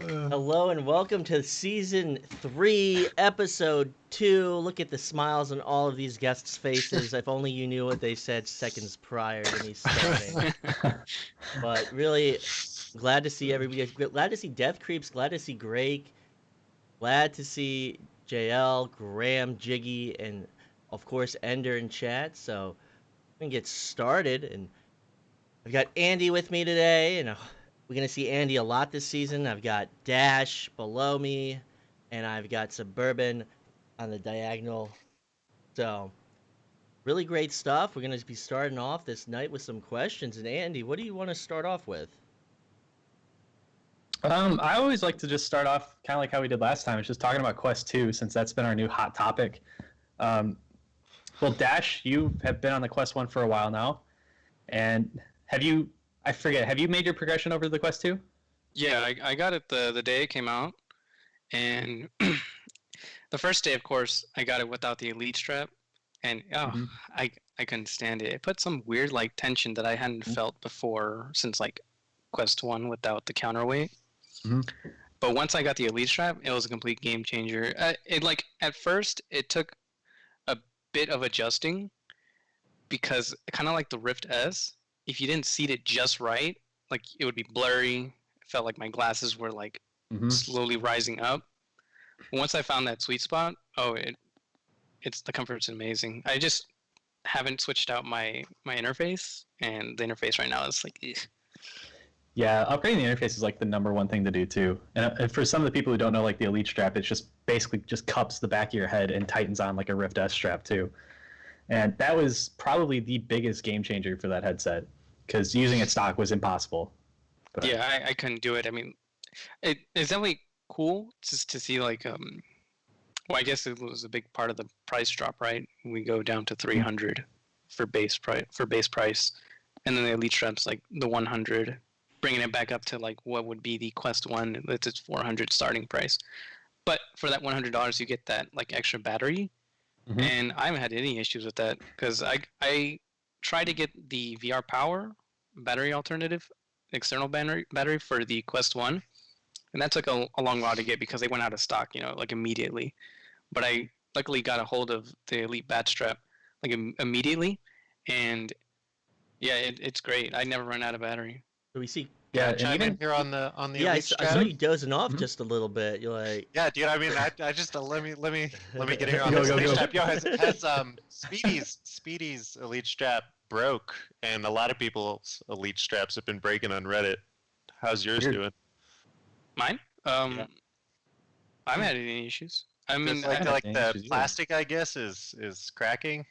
Hello and welcome to season 3, episode 2. Look at the smiles on all of these guests' faces. If only you knew what they said seconds prior to me starting. But really, glad to see everybody. Glad to see Death Creeps. Glad to see Greg. Glad to see JL, Graham, Jiggy, and of course Ender in chat. So we can get started. And I've got Andy with me today, and we're gonna see Andy a lot this season. I've got Dash below me, and I've got Suburban on the diagonal. So really great stuff. We're gonna be starting off this night with some questions. And Andy, what do you want to start off with? I always like to just start off kind of like how we did last time. It's just talking about Quest 2, since that's been our new hot topic. Um, well, Dash, you have been on the Quest 1 for a while now. And have you made your progression over to the Quest 2? Yeah, I got it the day it came out. And the first day, of course, I got it without the Elite strap. And I couldn't stand it. It put some weird tension that I hadn't felt before since Quest 1 without the counterweight. But once I got the Elite strap, it was a complete game changer. At first it took a bit of adjusting because kind of like the Rift S, if you didn't seat it just right, it would be blurry. It felt like my glasses were slowly rising up. Once I found that sweet spot, it's the comfort's amazing. I just haven't switched out my interface, and the interface right now is ugh. Yeah, upgrading the interface is the number one thing to do too. And for some of the people who don't know, the Elite strap, it's just basically just cups the back of your head and tightens on a Rift S strap too. And that was probably the biggest game changer for that headset, because using it stock was impossible. But yeah, I couldn't do it. I mean, it's definitely cool just to see well, I guess it was a big part of the price drop, right? We go down to 300 for base price, and then the Elite strap's the 100, bringing it back up to what would be the Quest 1. It's its 400 starting price. But for that $100, you get that extra battery. And I haven't had any issues with that, because I tried to get the VR Power battery alternative, external battery for the Quest 1, and that took a long while to get because they went out of stock, immediately. But I luckily got a hold of the Elite Bat Strap immediately, and yeah, it's great. I never run out of battery. So we see. Yeah, chime in here on the Yeah, I Elite strap. saw you dozing off just a little bit. You're like, yeah, dude. I mean, I just let me get here on this Elite strap. Yo, has Speedy's Elite strap broke, and a lot of people's Elite straps have been breaking on Reddit. How's yours doing? Mine? I haven't had any issues. I mean, the plastic, I guess, is cracking.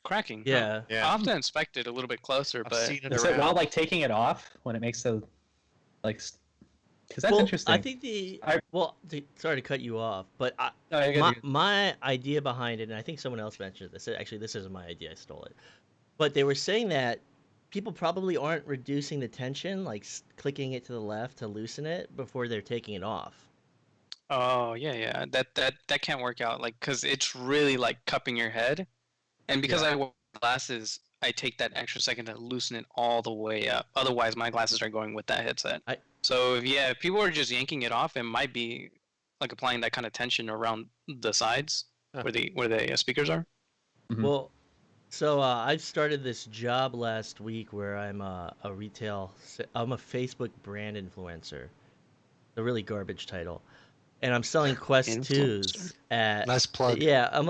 Cracking. Yeah. I'll have to inspect it a little bit closer. But is it while taking it off when it makes the because that's interesting. I think sorry to cut you off, but my idea behind it, and I think someone else mentioned this. Actually, this isn't my idea. I stole it. But they were saying that people probably aren't reducing the tension, clicking it to the left to loosen it before they're taking it off. Oh yeah. That can't work out. Because it's really cupping your head. And because I wear glasses, I take that extra second to loosen it all the way up. Otherwise, my glasses are going with that headset. So if people are just yanking it off, it might be applying that kind of tension around the sides where the speakers are. Well, so I've started this job last week where I'm a Facebook brand influencer. A really garbage title. And I'm selling Quest 2s at... Nice plug. Yeah, I'm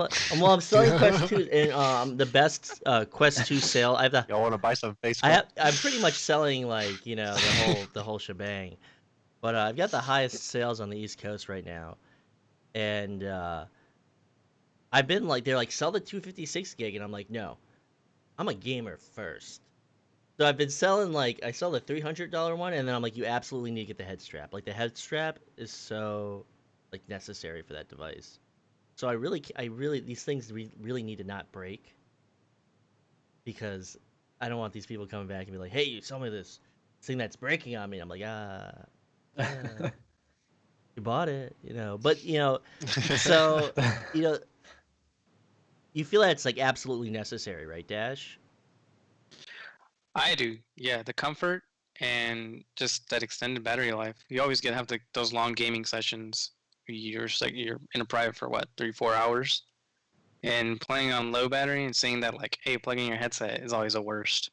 selling Quest 2s, and the best Quest 2 sale. Y'all want to buy some Facebook? I'm pretty much selling the whole shebang, but I've got the highest sales on the East Coast right now, and I've been they're sell the 256 gig, and I'm like, no, I'm a gamer first. So I've been selling I sell the $300 one, and then I'm like, you absolutely need to get the head strap. The head strap is so necessary for that device. So I really these things really need to not break, because I don't want these people coming back and be like, hey, you sell me this thing that's breaking on me. I'm like, you bought it, but so you feel that it's absolutely necessary, right, Dash? I do. Yeah, the comfort and just that extended battery life. You always have those long gaming sessions. You're in a private for what 3-4 hours, and playing on low battery and saying that like, hey, plugging your headset is always the worst.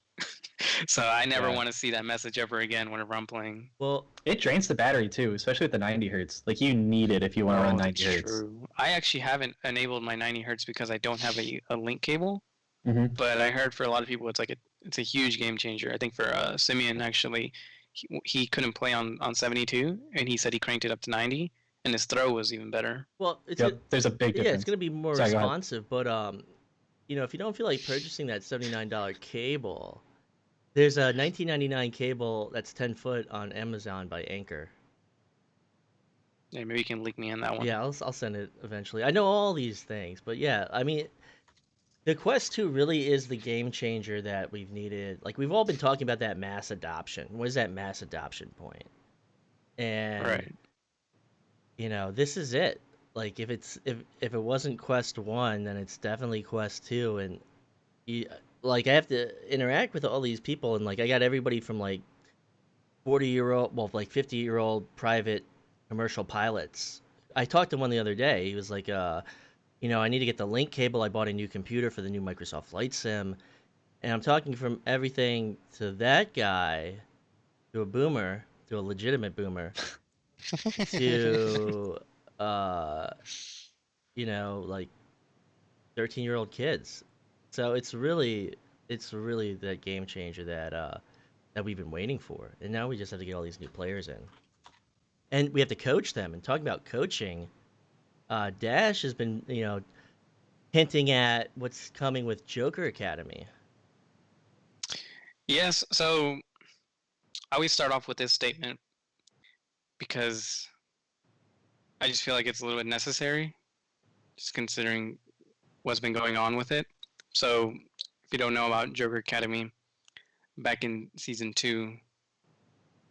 So I never want to see that message ever again whenever I'm playing. Well, it drains the battery too, especially with the 90 hertz. Like you need it if you want to run 90 hertz. True. I actually haven't enabled my 90 hertz because I don't have a link cable. Mm-hmm. But I heard for a lot of people, it's a huge game changer. I think for Simeon, actually, he couldn't play on 72, and he said he cranked it up to 90, and his throw was even better. Well, there's a big difference. Yeah, it's going to be more responsive, but if you don't feel like purchasing that $79 cable, there's a $19.99 cable that's 10 foot on Amazon by Anchor. Yeah, maybe you can link me in that one. Yeah, I'll send it eventually. I know all these things, but yeah, I mean, the Quest 2 really is the game changer that we've needed. Like, we've all been talking about that mass adoption. What is that mass adoption point? And, right. This is it. Like, if it wasn't Quest 1, then it's definitely Quest 2. And, I have to interact with all these people. And, like, I got everybody from, like, 40-year-old, well, like, 50-year-old private commercial pilots. I talked to one the other day. He was like, I need to get the link cable. I bought a new computer for the new Microsoft Flight Sim. And I'm talking from everything to that guy, to a boomer, to a legitimate boomer, to, like 13-year-old kids. So it's really that game changer that we've been waiting for. And now we just have to get all these new players in. And we have to coach them. And talking about coaching, Dash has been, hinting at what's coming with Joker Academy. Yes, so I always start off with this statement because I just feel like it's a little bit necessary, just considering what's been going on with it. So if you don't know about Joker Academy, back in season 2,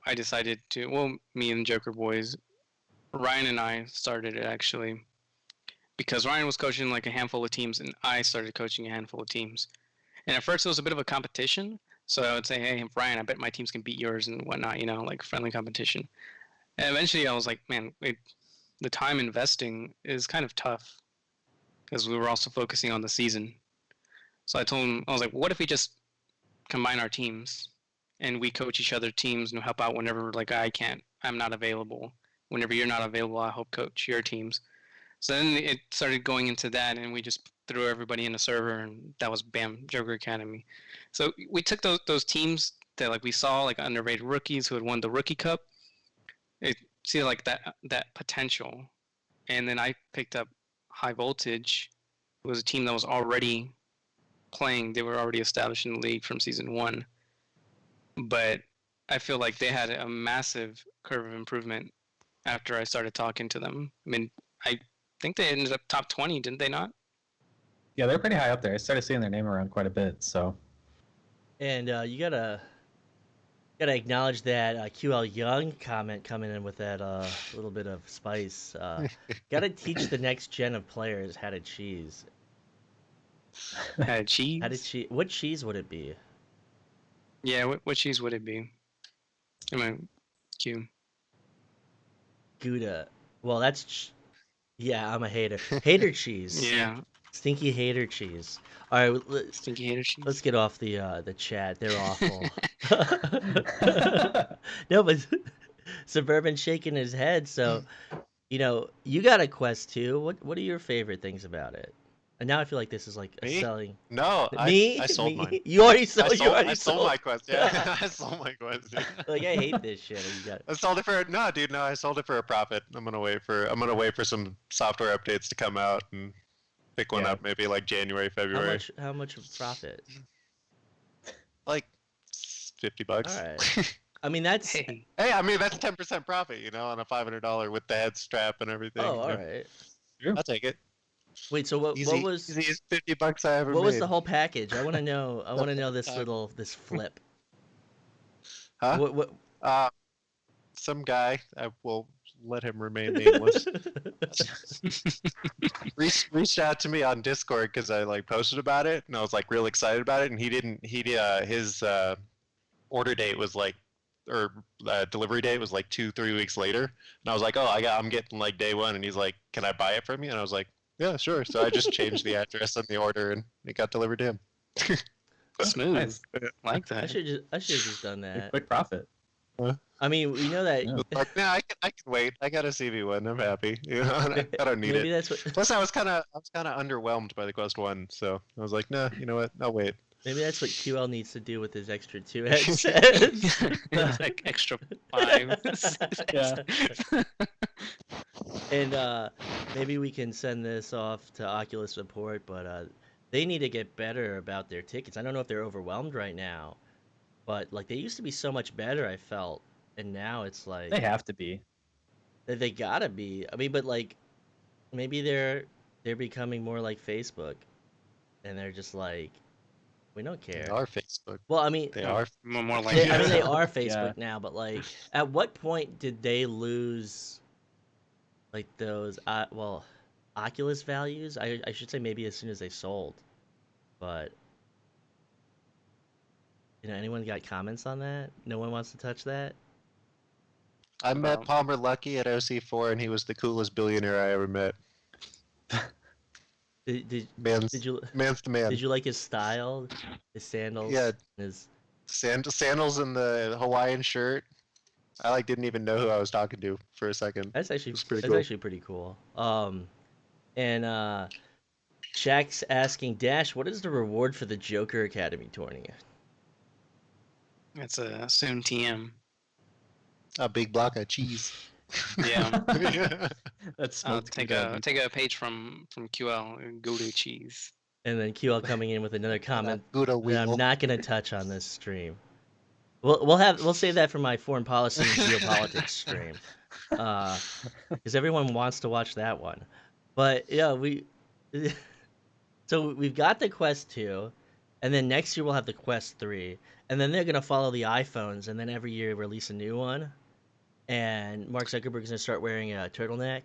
I decided me and Joker boys, Ryan and I started it actually, because Ryan was coaching like a handful of teams and I started coaching a handful of teams. And at first it was a bit of a competition. So I would say, hey, Ryan, I bet my teams can beat yours and whatnot, like friendly competition. And eventually I was like, man, the time investing is kind of tough because we were also focusing on the season. So I told him, I was like, what if we just combine our teams and we coach each other teams and help out whenever like I'm not available. Whenever you're not available, I help coach your teams. So then it started going into that, and we just threw everybody in a server, and that was bam, Joker Academy. So we took those teams that like we saw like underrated rookies who had won the Rookie Cup. It see like that potential, and then I picked up High Voltage. It was a team that was already playing. They were already established in the league from season 1, but I feel like they had a massive curve of improvement after I started talking to them. I mean, I think they ended up top 20, didn't they not? Yeah, they're pretty high up there. I started seeing their name around quite a bit, so. And you gotta acknowledge that QL Young comment coming in with that little bit of spice. Gotta teach the next gen of players how to cheese. How to cheese? How to cheese? What cheese would it be? Yeah, what cheese would it be? Am I Q? Gouda. Well, that's yeah. I'm a hater. Hater cheese. Yeah. Stinky hater cheese. All right, Stinky hater cheese. Let's get off the chat. They're awful. No, but Suburban shaking his head. So, you got a Quest 2. What are your favorite things about it? And now I feel like this is like a selling. No, me. I sold mine. You already sold. I sold my Quest. Yeah, I sold my Quest. Yeah. Like I hate this shit. I sold it for I sold it for a profit. I'm gonna wait for some software updates to come out and pick one up maybe like January, February. How much profit? Like $50. All right. I mean that's. Hey, I mean that's 10% profit, on a $500 with the head strap and everything. Oh, all right. I'll take it. Wait, so what was easiest $50 I ever made? What was the whole package? I want to know. I want to know this flip. Huh? What? Some guy. I will let him remain nameless. reached out to me on Discord because I like posted about it and I was like real excited about it, and his order date was like delivery date was like 2-3 weeks later, and I was like, I'm getting like day one, and he's like, can I buy it from you? And I was like, yeah, sure. So I just changed the address on the order, and it got delivered to him. Smooth. Nice. Like I that. should have just done that. Quick profit. I mean, we know that. Yeah. Like, nah, I can wait. I got a CV1. I'm happy. You know, I don't need Maybe it. that's what. Plus, I was kind of underwhelmed by the Quest 1, so I was like, nah, you know what? I'll wait. Maybe that's what QL needs to do with his extra 2 headsets. It's like extra 5. Yeah. And maybe we can send this off to Oculus Support, but they need to get better about their tickets. I don't know if they're overwhelmed right now, but like they used to be so much better, I felt, and now it's like They have to be. they gotta be. I mean, but like maybe they're becoming more like Facebook, and they're just like, we don't They care. are Facebook. Well, I mean, They are. More like I mean, they that. are Facebook now, but like, at what point did they lose like those Oculus values? I should say maybe as soon as they sold, but anyone got comments on that? No one wants to touch that. I met Palmer Luckey at OC4, and he was the coolest billionaire I ever met. Did Man's you the man. did you like his style, his sandals? Yeah. His Sandals and the Hawaiian shirt. I like didn't even know who I was talking to for a second. that's actually It's pretty that's cool. actually pretty cool. And Shaq's asking Dash, what is the reward for the Joker Academy tournament? It's a soon TM. A big block of cheese. Yeah. That's I'll smoked take a page from QL. Gouda cheese. And then QL coming in with another comment Gouda that wheel. I'm not gonna touch on this stream. We'll save that for my foreign policy and geopolitics stream, because everyone wants to watch that one. But yeah, so we've got the Quest 2, and then next year we'll have the Quest 3, and then they're gonna follow the iPhones, and then every year release a new one. And Mark Zuckerberg's gonna start wearing a turtleneck.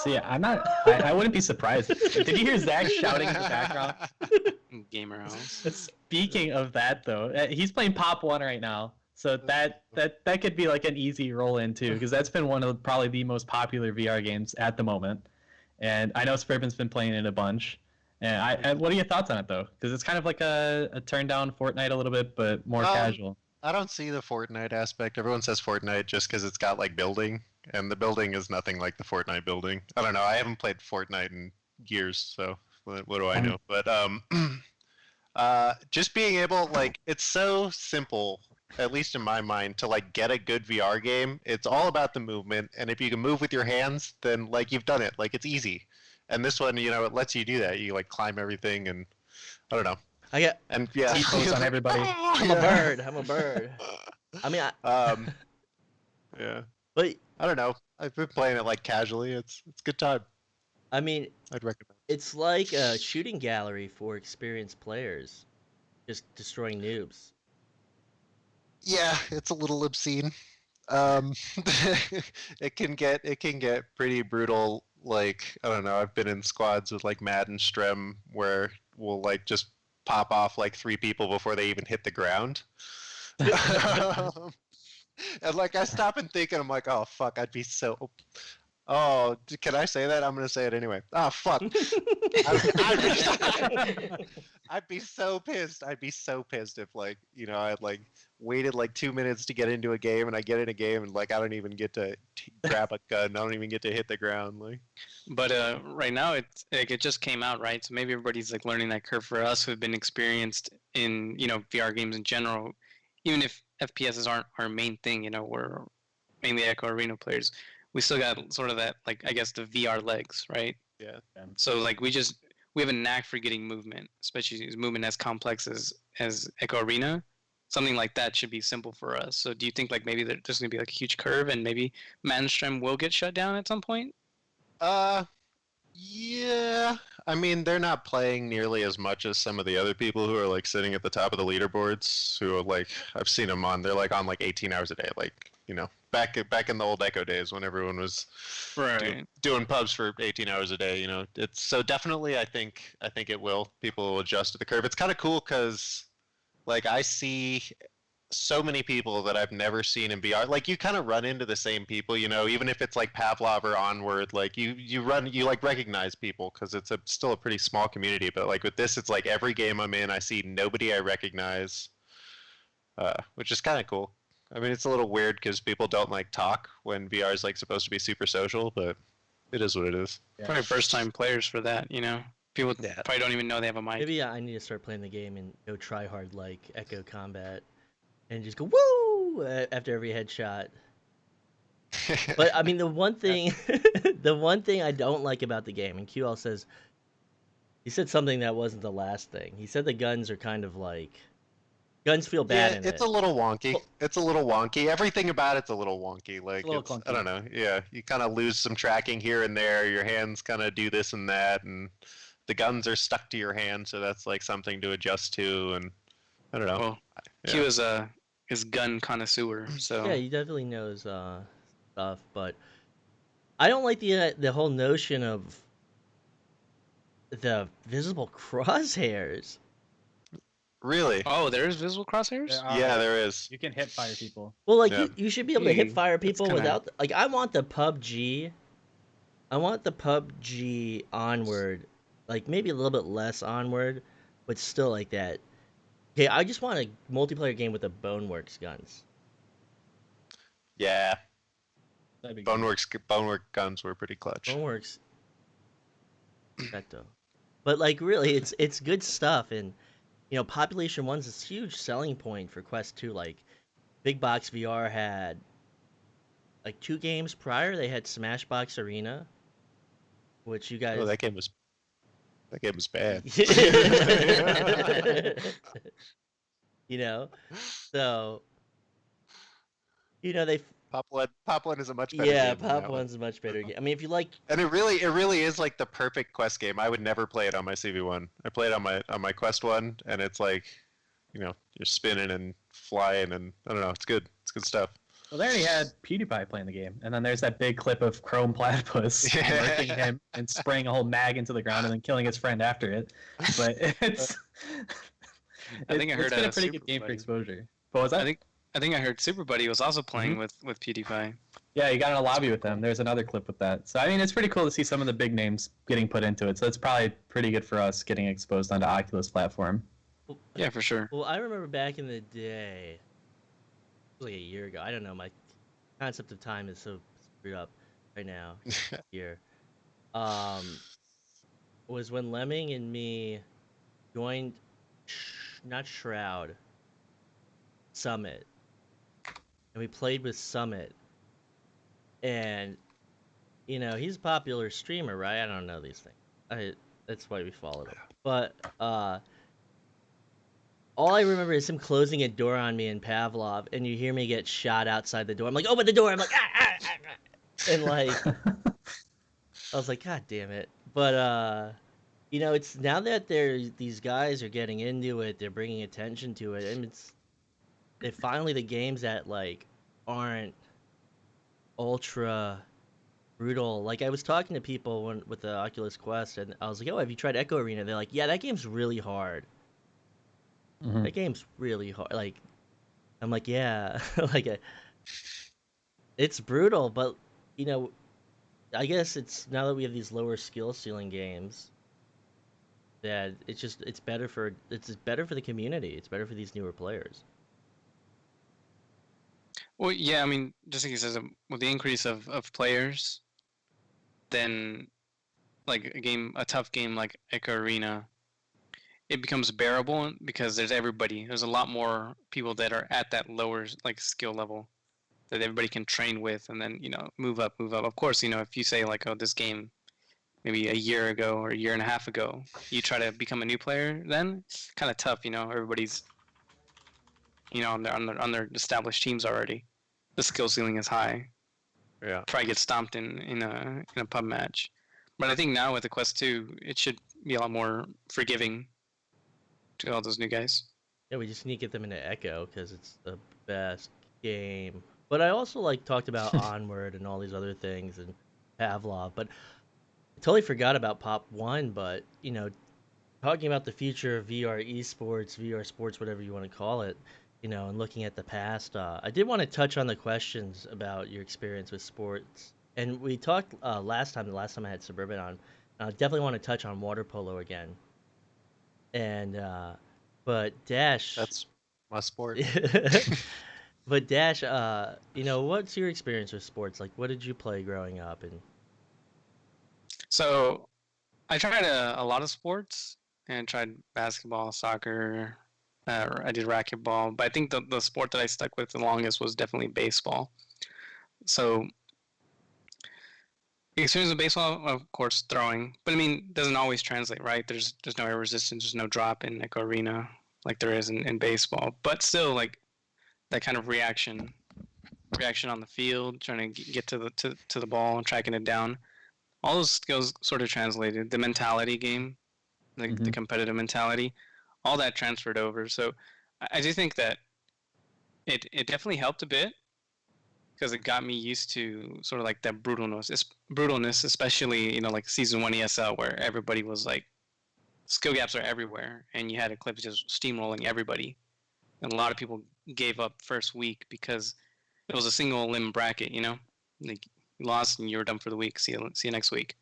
See, I wouldn't be surprised. Did you hear Zach shouting in the background? Gamer house. Speaking of that, though, he's playing Pop 1 right now. So that could be like an easy roll in too, because that's been one of probably the most popular VR games at the moment. And I know Spurban's been playing it a bunch. And what are your thoughts on it though? Because it's kind of like a turn down Fortnite a little bit, but more casual. I don't see the Fortnite aspect. Everyone says Fortnite just because it's got like building, and the building is nothing like the Fortnite building. I don't know. I haven't played Fortnite in years, so what do I know? But just being able, like, it's so simple, at least in my mind, to like get a good VR game. It's all about the movement, and if you can move with your hands, then like you've done it. Like it's easy. And this one, it lets you do that. You like climb everything, and I don't know. And yeah, T-pose on everybody. I'm a bird. I'm a bird. I mean, yeah. but I don't know. I've been playing it like casually. It's a good time. I mean, I'd recommend. it's like a shooting gallery for experienced players, just destroying noobs. Yeah, it's a little obscene. It can get pretty brutal. Like I don't know. I've been in squads with like Matt and Strem where we'll like just pop off like 3 people before they even hit the ground. And like I stop and think, and I'm like, oh fuck, I'd be so. Oh, can I say that? I'm gonna say it anyway. Oh fuck. I'd be so pissed. I'd be so pissed if like I had like waited like 2 minutes to get into a game, and I get in a game and like I don't even get to grab a gun. I don't even get to hit the ground. Like. But right now it's like it just came out, right? So maybe everybody's like learning that curve. For us who've been experienced in VR games in general, even if FPSs aren't our main thing, we're mainly Echo Arena players. We still got sort of that, like, I guess the VR legs, right? Yeah. So like we have a knack for getting movement, especially movement as complex as Echo Arena. Something like that should be simple for us. So do you think like maybe there's gonna be like a huge curve, and maybe Manstrom will get shut down at some point? Yeah. I mean, they're not playing nearly as much as some of the other people who are like sitting at the top of the leaderboards. Who are like, I've seen them on. They're like on like 18 hours a day. Like back in the old Echo days when everyone was doing pubs for 18 hours a day. It's so definitely. I think it will. People will adjust to the curve. It's kind of cool because, like, I see so many people that I've never seen in VR. Like you kind of run into the same people, you know, even if it's like Pavlov or Onward, like you like recognize people because it's still a pretty small community. But like with this, it's like every game I'm in, I see nobody I recognize, which is kind of cool. I mean, it's a little weird because people don't like talk when VR is like supposed to be super social, but it is what it is. Yeah. Probably first time players for that, you know. People Yeah. probably don't even know they have a mic. Maybe I need to start playing the game and go try hard like Echo Combat, and just go woo after every headshot. But I mean, the one thing, the one thing I don't like about the game, and QL says, he said something that wasn't the last thing. He said the guns are kind of like, guns feel bad Yeah, in it's it. a little wonky. Well- It's a little wonky. Everything about it's a little wonky. Like a little it's, clunky. I don't know. Yeah, you kind of lose some tracking here and there. Your hands kind of do this and that, and the guns are stuck to your hand, so that's like something to adjust to. And I don't know. Well, Yeah. Q is gun connoisseur, so Yeah, he definitely knows stuff, but I don't like the whole notion of the visible crosshairs. Really? oh, there's visible crosshairs. Yeah, there is. You can hit fire people. Well, like Yeah. you should be able to hit Hmm, fire that's people kinda- without like I want the PUBG. I want the PUBG onward, like maybe a little bit less onward, but still like that. Okay, I just want a multiplayer game with the Boneworks guns. Yeah, That'd be good. Bonework guns were pretty clutch. Boneworks, perfecto. But like really, it's good stuff, and you know, Population One's this huge selling point for Quest 2. Like, Big Box VR had like 2 games prior. They had Smashbox Arena, which you guys. Oh, that game was bad. You know, so you know they. Pop One is a much better Yeah, game than Pop that one. One's a much better game. I mean, if you like, And it really is like the perfect Quest game. I would never play it on my CV1. I play it on my Quest One, and it's like, you know, you're spinning and flying, and I don't know, it's good. It's good stuff. Well, they already had PewDiePie playing the game, and then there's that big clip of Chrome Platypus Yeah. murking him and spraying a whole mag into the ground and then killing his friend after it. But it's, I think I heard it's been a a pretty Super good game for Buddy. exposure. But was that? I think I heard Super Buddy was also playing Mm-hmm. with PewDiePie. Yeah, you got in a lobby with them. There's another clip with that. So I mean, it's pretty cool to see some of the big names getting put into it. So it's probably pretty good for us getting exposed onto Oculus platform. Yeah, for sure. well, I remember back in the day, it was like a year ago. I don't know. My concept of time is so screwed up right now. Here, was when Lemming and me joined, not Shroud, Summit, and we played with Summit, and you know he's a popular streamer, right? I don't know these things. That's why we followed him. But all I remember is him closing a door on me in Pavlov, and you hear me get shot outside the door. I'm like, open the door. I'm like, and like, I was like, God damn it. But you know, it's now that these guys are getting into it, they're bringing attention to it, and it finally the games that like aren't ultra brutal. Like I was talking to people with the Oculus Quest, and I was like, "Oh, have you tried Echo Arena?" They're like, "Yeah, that game's really hard. Mhm. That game's really hard." Like, I'm like, "Yeah, like it's brutal, but you know, I guess it's now that we have these lower skill ceiling games." That it's better for the community. It's better for these newer players. Well, yeah, I mean, just like he says, with the increase of players, then like a tough game like Echo Arena, it becomes bearable because there's everybody. There's a lot more people that are at that lower like skill level that everybody can train with, and then move up, move up. Of course, if you say like, oh, this game maybe a year ago or a year and a half ago, you try to become a new player, then it's kind of tough. Everybody's on their established teams already. The skill ceiling is high. Yeah. Probably get stomped in a pub match. But I think now with the Quest 2, it should be a lot more forgiving to all those new guys. Yeah, we just need to get them into Echo because it's the best game. But I also talked about Onward and all these other things and Pavlov, but I totally forgot about Pop One. But talking about the future of VR esports, VR sports, whatever you want to call it, and looking at the past, I did want to touch on the questions about your experience with sports. And we talked the last time I had Suburban on. I definitely want to touch on water polo again. And but Dash, That's my sport. but Dash, what's your experience with sports? Like, what did you play growing up? And So I tried a lot of sports and tried basketball, soccer. I did racquetball, but I think the sport that I stuck with the longest was definitely baseball. So the experience with baseball, of course, throwing, but I mean, doesn't always translate, right? There's no air resistance, there's no drop in like arena like there is in baseball, but still like that kind of reaction on the field, trying to get to the ball and tracking it down. All those skills sort of translated. The mentality game, the competitive mentality, all that transferred over. So I do think that it definitely helped a bit because it got me used to sort of like that brutalness, especially like season 1 ESL where everybody was like skill gaps are everywhere and you had Eclipse just steamrolling everybody, and a lot of people gave up first week because it was a single limb bracket, like you lost and you were done for the week. See you next week.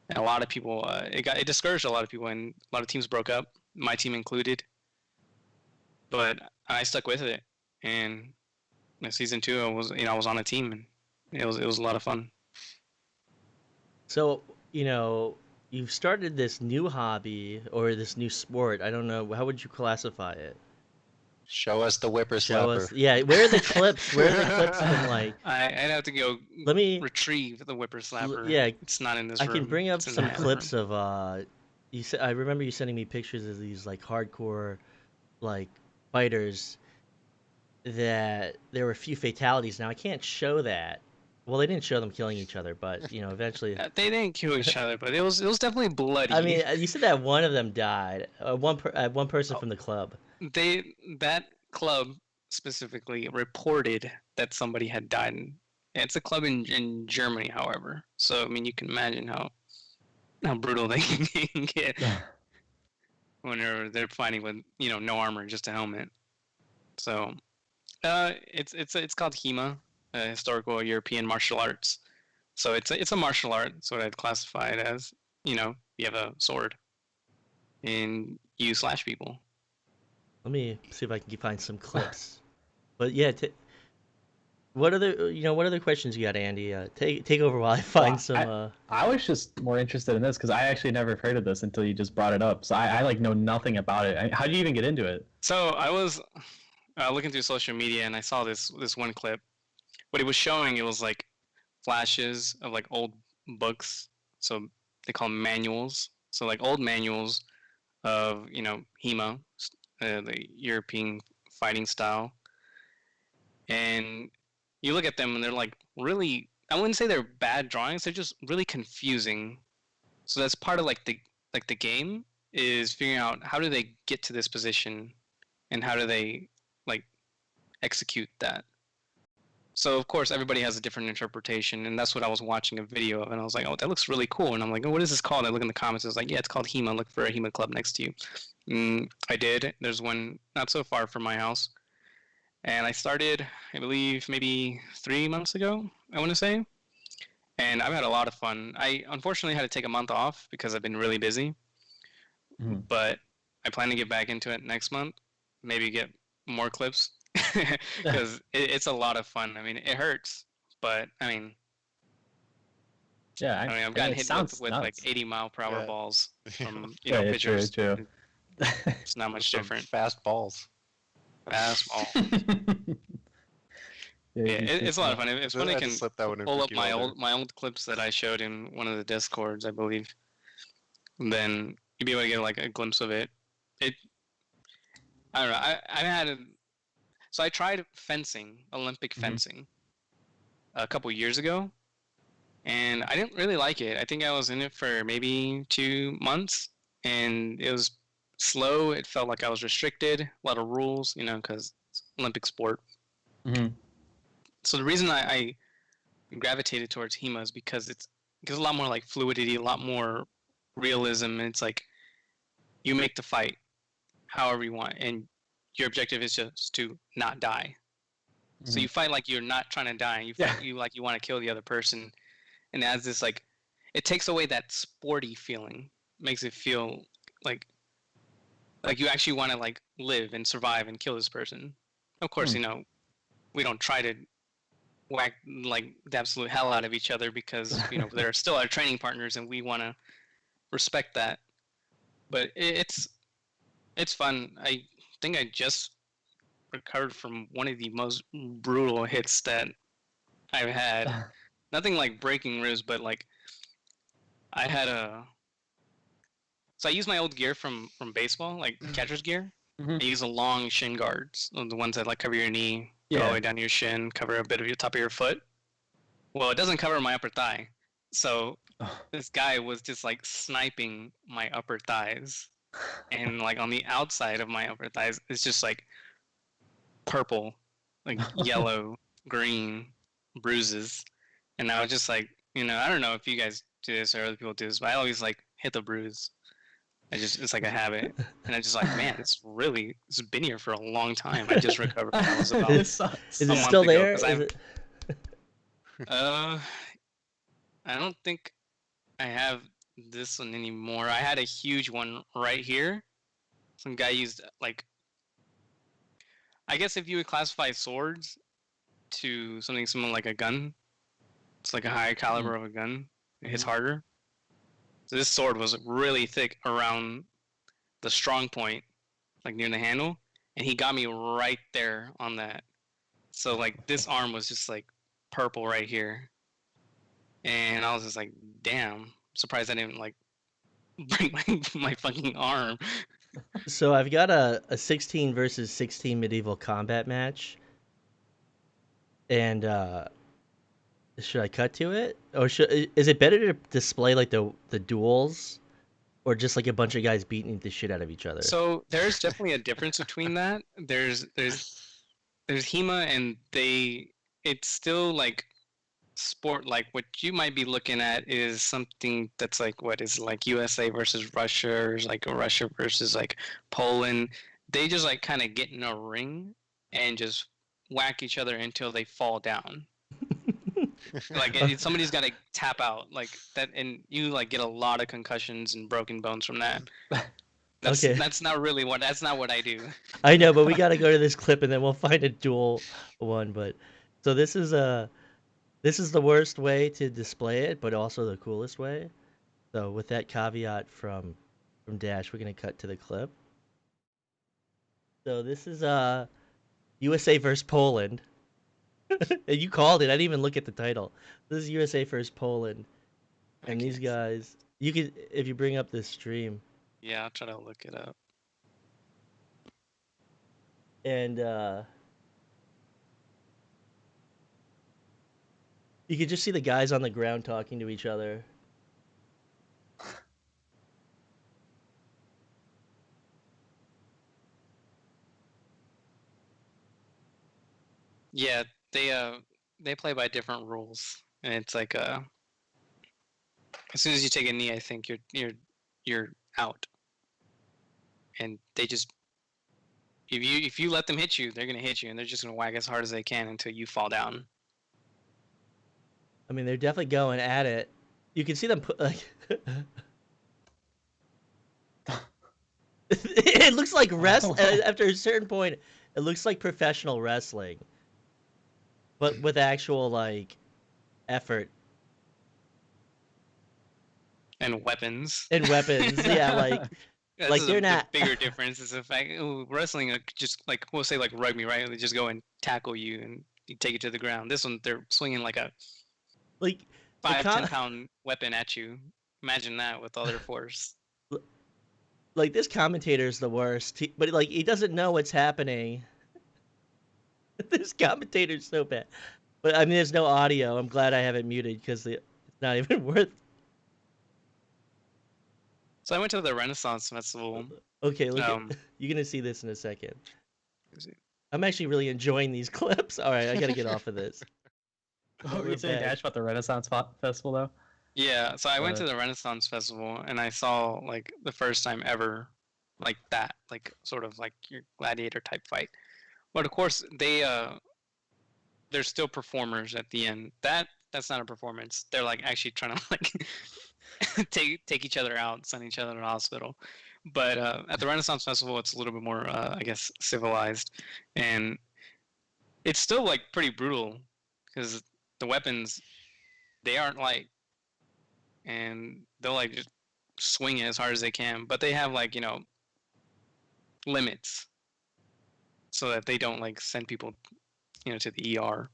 And a lot of people, it discouraged a lot of people, and a lot of teams broke up, my team included. But I stuck with it, and season 2, I was on a team, and it was a lot of fun. so, you've started this new hobby or this new sport. I don't know, how would you classify it? Show us the Show whippersnapper. us. Yeah, where are the clips? Where are the clips from like? I'd have to go Let me. retrieve the whippersnapper. Yeah, It's not in this I room. can bring up It's in some the other clips room. of I remember you sending me pictures of these like hardcore like fighters that there were a few fatalities. Now I can't show that. Well, they didn't show them killing each other, but eventually. They didn't kill each other, but it was definitely bloody. I mean, you said that one of them died. One person from the club. That club specifically reported that somebody had died. It's a club in Germany, however. So I mean, you can imagine how brutal they can get when they're fighting with no armor, just a helmet. So it's called HEMA, historical European martial arts. So it's a martial art. That's what I'd classify it as. You have a sword and you slash people. Let me see if I can find some clips. But yeah, what other questions you got, Andy? Take over while I find some. I was just more interested in this because I actually never heard of this until you just brought it up. So I like know nothing about it. How do you even get into it? So I was looking through social media and I saw this one clip. What it was showing, it was like flashes of like old books. So they call them manuals. So like old manuals of HEMA, the European fighting style, and you look at them and they're like really. I wouldn't say they're bad drawings. They're just really confusing. So that's part of like the game is figuring out how do they get to this position, and how do they like execute that. So of course everybody has a different interpretation, and that's what I was watching a video of, and I was like, oh, that looks really cool, and I'm like, oh, what is this called? I look in the comments, I was like, yeah, it's called HEMA. Look for a HEMA club next to you. I did. There's one not so far from my house, and I started, I believe, maybe 3 months ago, I want to say, and I've had a lot of fun. I unfortunately had to take a month off because I've been really busy, but I plan to get back into it next month, maybe get more clips because it's a lot of fun. I mean, it hurts, but I mean, Yeah, I've gotten hit with like 80-mile-per-hour balls from pitchers. True. It's not much different. Fast balls. Fastball. It's a lot of fun. It's funny. I can pull up my old clips that I showed in one of the Discords, I believe. And then you'd be able to get like a glimpse of it. I don't know. So I tried fencing, Olympic fencing, a couple years ago, and I didn't really like it. I think I was in it for maybe 2 months, and it was slow. It felt like I was restricted, a lot of rules, because it's Olympic sport. So the reason I gravitated towards HEMA is because it's a lot more like fluidity, a lot more realism. And it's like you make the fight however you want, and your objective is just to not die. So Mhm. you fight like you're not trying to die. You fight you like you want to kill the other person, and as this like, it takes away that sporty feeling. Makes it feel like you actually want to like live and survive and kill this person. Of course, we don't try to whack like the absolute hell out of each other because they're still our training partners and we want to respect that. But it's fun. I think I just recovered from one of the most brutal hits that I've had. Nothing like breaking ribs, but like I had a. So I use my old gear from baseball, like catcher's gear. Mhm. I use the long shin guards, the ones that like cover your knee, go all the way down to your shin, cover a bit of your top of your foot. Well, it doesn't cover my upper thigh, so this guy was just like sniping my upper thighs, and like on the outside of my upper thighs, it's just like purple, like yellow, green bruises, and I was just like, I don't know if you guys do this or other people do this, but I always like hit the bruise. It's like a habit, and I'm just like, man, it's been here for a long time. I just recovered. That was about Is a it month still ago, there? 'cause Is it? I don't think I have this one anymore. I had a huge one right here. Some guy used like, I guess if you would classify swords to something similar like a gun, it's like a higher caliber of a gun. It hits harder. So this sword was really thick around the strong point, like near the handle, and he got me right there on that. So like this arm was just like purple right here, and I was just like, damn, surprised I didn't like break my fucking arm. So I've got a 16 versus 16 medieval combat match, and should I cut to it, or is it better to display like the duels, or just like a bunch of guys beating the shit out of each other? So there's definitely a difference between that. There's HEMA and it's still like sport. Like what you might be looking at is something that's like what is like USA versus Russia, or is like Russia versus like Poland. They just like kind of get in a ring and just whack each other until they fall down. Like somebody's got to tap out like that, and you like get a lot of concussions and broken bones from that. Okay. That's not what I do. I know, but we got to go to this clip and then we'll find a dual one. But so this is the worst way to display it, but also the coolest way. So with that caveat from Dash, we're gonna cut to the clip. So this is USA versus Poland. You called it. I didn't even look at the title. This is USA versus Poland, and these guys. You could, if you bring up this stream. Yeah, I'll try to look it up. And you could just see the guys on the ground talking to each other. Yeah, they play by different rules, and it's like as soon as you take a knee, I think you're out, and they just if you let them hit you, they're gonna hit you, and they're just gonna whack as hard as they can until you fall down. I mean, they're definitely going at it. You can see them put like. It looks like after a certain point, it looks like professional wrestling, but with actual like effort And weapons. and weapons. Yeah, like This like is they're the not. bigger difference is the fact wrestling just like we'll say like rugby, right? They just go and tackle you and you take it to the ground. This one they're swinging like a Like 5-10 pound weapon at you. Imagine that with all their force. Like this commentator's the worst, but like he doesn't know what's happening. This commentator's so bad. But I mean, there's no audio. I'm glad I have it muted because it's not even worth. So I went to the Renaissance Festival. Okay, look, you're gonna see this in a second. Is it- I'm actually really enjoying these clips. All right, I gotta get off of this. What were you saying, Dash, about the Renaissance Festival, though? Yeah, so I went to the Renaissance Festival and I saw like the first time ever like that, like sort of like your gladiator type fight. But of course, they're still performers at the end. That's not a performance. They're like actually trying to like take each other out, send each other to the hospital. But at the Renaissance Festival, it's a little bit more, I guess, civilized, and it's still like pretty brutal because the weapons they aren't light, and they'll like just swing it as hard as they can. But they have like limits so that they don't like send people to the ER.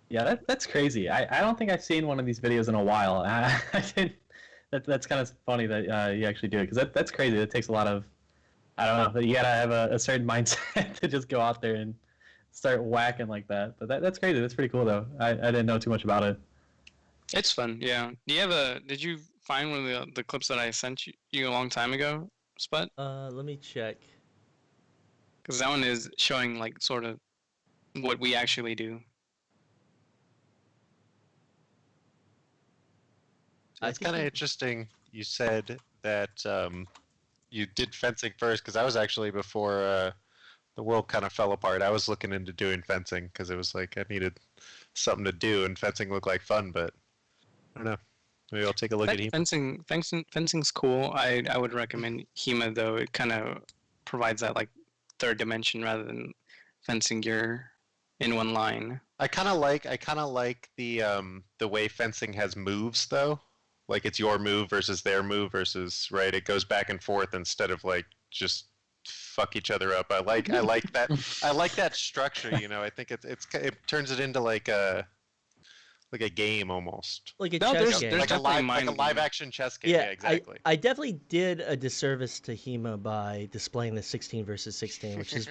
Yeah, that's crazy. I don't think I've seen one of these videos in a while. I didn't, that's kind of funny that you actually do it, because that's crazy. It takes a lot of, I don't know, you gotta have a certain mindset to just go out there and start whacking like that. But that's crazy. That's pretty cool though. I didn't know too much about it. It's fun, yeah. Did you find one of the clips that I sent you a long time ago, Spud? Let me check. Because that one is showing like sort of what we actually do. It's kind of interesting. You said that you did fencing first, because I was actually before the world kind of fell apart. I was looking into doing fencing because it was like I needed something to do, and fencing looked like fun. But I don't know. Maybe I'll take a look at HEMA. Fencing's cool. I would recommend HEMA though. It kind of provides that like third dimension rather than fencing you're in one line. I kind of like the way fencing has moves though. Like it's your move versus their move versus, right? It goes back and forth instead of like just fuck each other up. I like that. I like that structure. I think it turns it into like a game almost. Like a No, chess there's game. definitely Like a live game. action chess game. Yeah, Yeah, exactly. I definitely did a disservice to HEMA by displaying the 16 versus 16, which is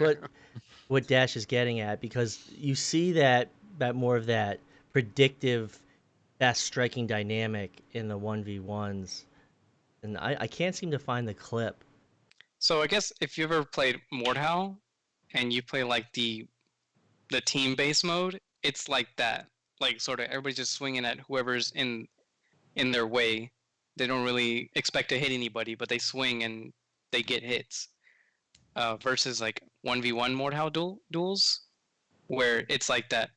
what Dash is getting at, because you see that more of that predictive, fast striking dynamic in the 1v1s, and I can't seem to find the clip. So I guess if you ever played Mordhau and you play like the team base mode, it's like that. Like sort of everybody's just swinging at whoever's in their way. They don't really expect to hit anybody, but they swing and they get hits. Versus like 1v1 Mordhau duels, where it's like that,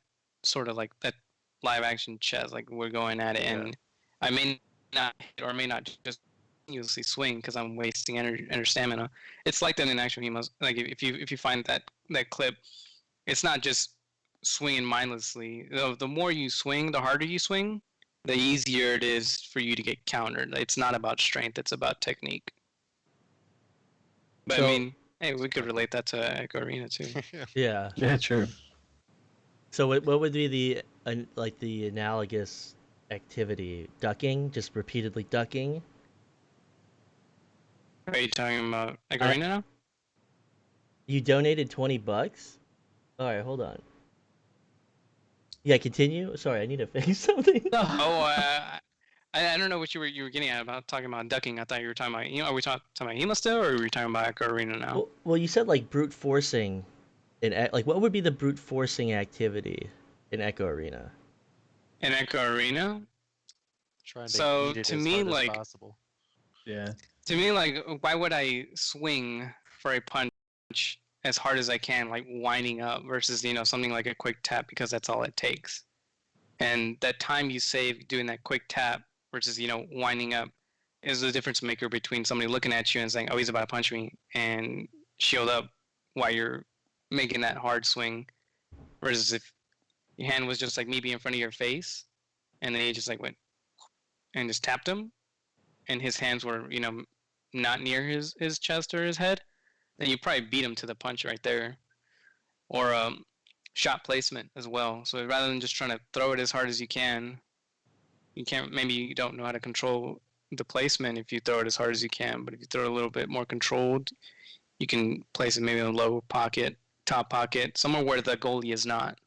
sort of like that live action chess. Like we're going at it, and I may not hit or may not just continuously swing because I'm wasting energy and stamina. It's like that in actual HEMAs. Like if you find that clip, it's not just swinging mindlessly. The more you swing, the harder you swing, the easier it is for you to get countered. It's not about strength; it's about technique. But So- I mean, hey, we could relate that to Echo Arena too. Yeah. Yeah, true. So what would be the analogous activity? Ducking, just repeatedly ducking. Are you talking about Echo Arena now? You donated $20? All right, hold on. Yeah, continue. Sorry, I need to fix something. Oh, I don't know what you were getting at about talking about ducking. I thought you were talking about, are we talking about HEMA still, or are we talking about Echo Arena now? Well, you said like brute forcing, like what would be the brute forcing activity in Echo Arena? In Echo Arena, Trying So, eat it to as me, hard as like- possible. Yeah. to me, like, why would I swing for a punch as hard as I can, like winding up, versus something like a quick tap, because that's all it takes. And that time you save doing that quick tap versus winding up is the difference maker between somebody looking at you and saying, "Oh, he's about to punch me," and shield up while you're making that hard swing, versus if your hand was just like maybe in front of your face, and then he just like went and just tapped him, and his hands were not near his chest or his head, then you probably beat him to the punch right there. Or shot placement as well. So rather than just trying to throw it as hard as you can't, maybe you don't know how to control the placement if you throw it as hard as you can, but if you throw it a little bit more controlled, you can place it maybe in a low pocket, top pocket, somewhere where the goalie is not.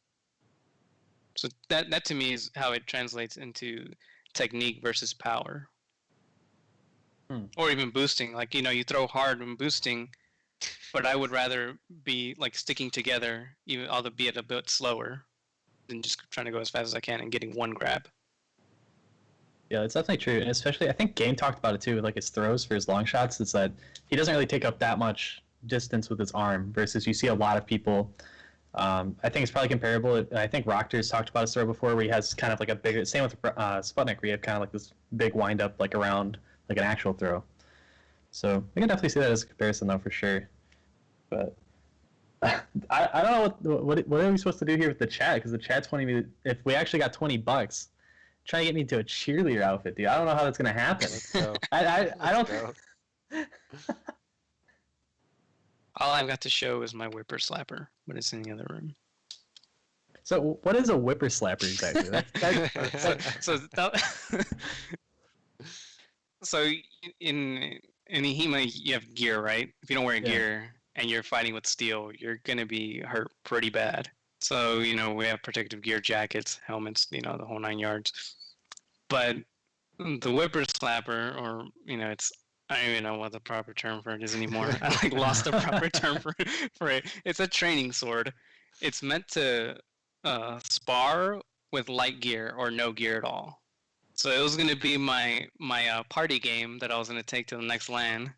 So that to me is how it translates into technique versus power. Or even boosting. Like, you throw hard when boosting, but I would rather be like sticking together, even albeit a bit slower, than just trying to go as fast as I can and getting one grab. Yeah, it's definitely true, and especially I think Game talked about it too with like his throws for his long shots. It's that he doesn't really take up that much distance with his arm, versus you see a lot of people. I think it's probably comparable. I think Rockter's talked about his throw before, where he has kind of like a bigger. Same with Sputnik, where you have kind of like this big wind up like around like an actual throw. So I can definitely see that as a comparison though for sure. But I don't know what are we supposed to do here with the chat, because the chat's wanting me to, if we actually got $20. Trying to get me to a cheerleader outfit, dude. I don't know how that's gonna happen. So, I don't. go. All I've got to show is my whipper slapper, but it's in the other room. So what is a whipper slapper exactly? So in HEMA you have gear, right? If you don't wear gear and you're fighting with steel, you're gonna be hurt pretty bad. So we have protective gear, jackets, helmets, the whole 9 yards. But the whipper slapper, or it's, I don't even know what the proper term for it is anymore. I lost the proper term for it. It's a training sword. It's meant to spar with light gear or no gear at all. So it was going to be my party game that I was going to take to the next LAN.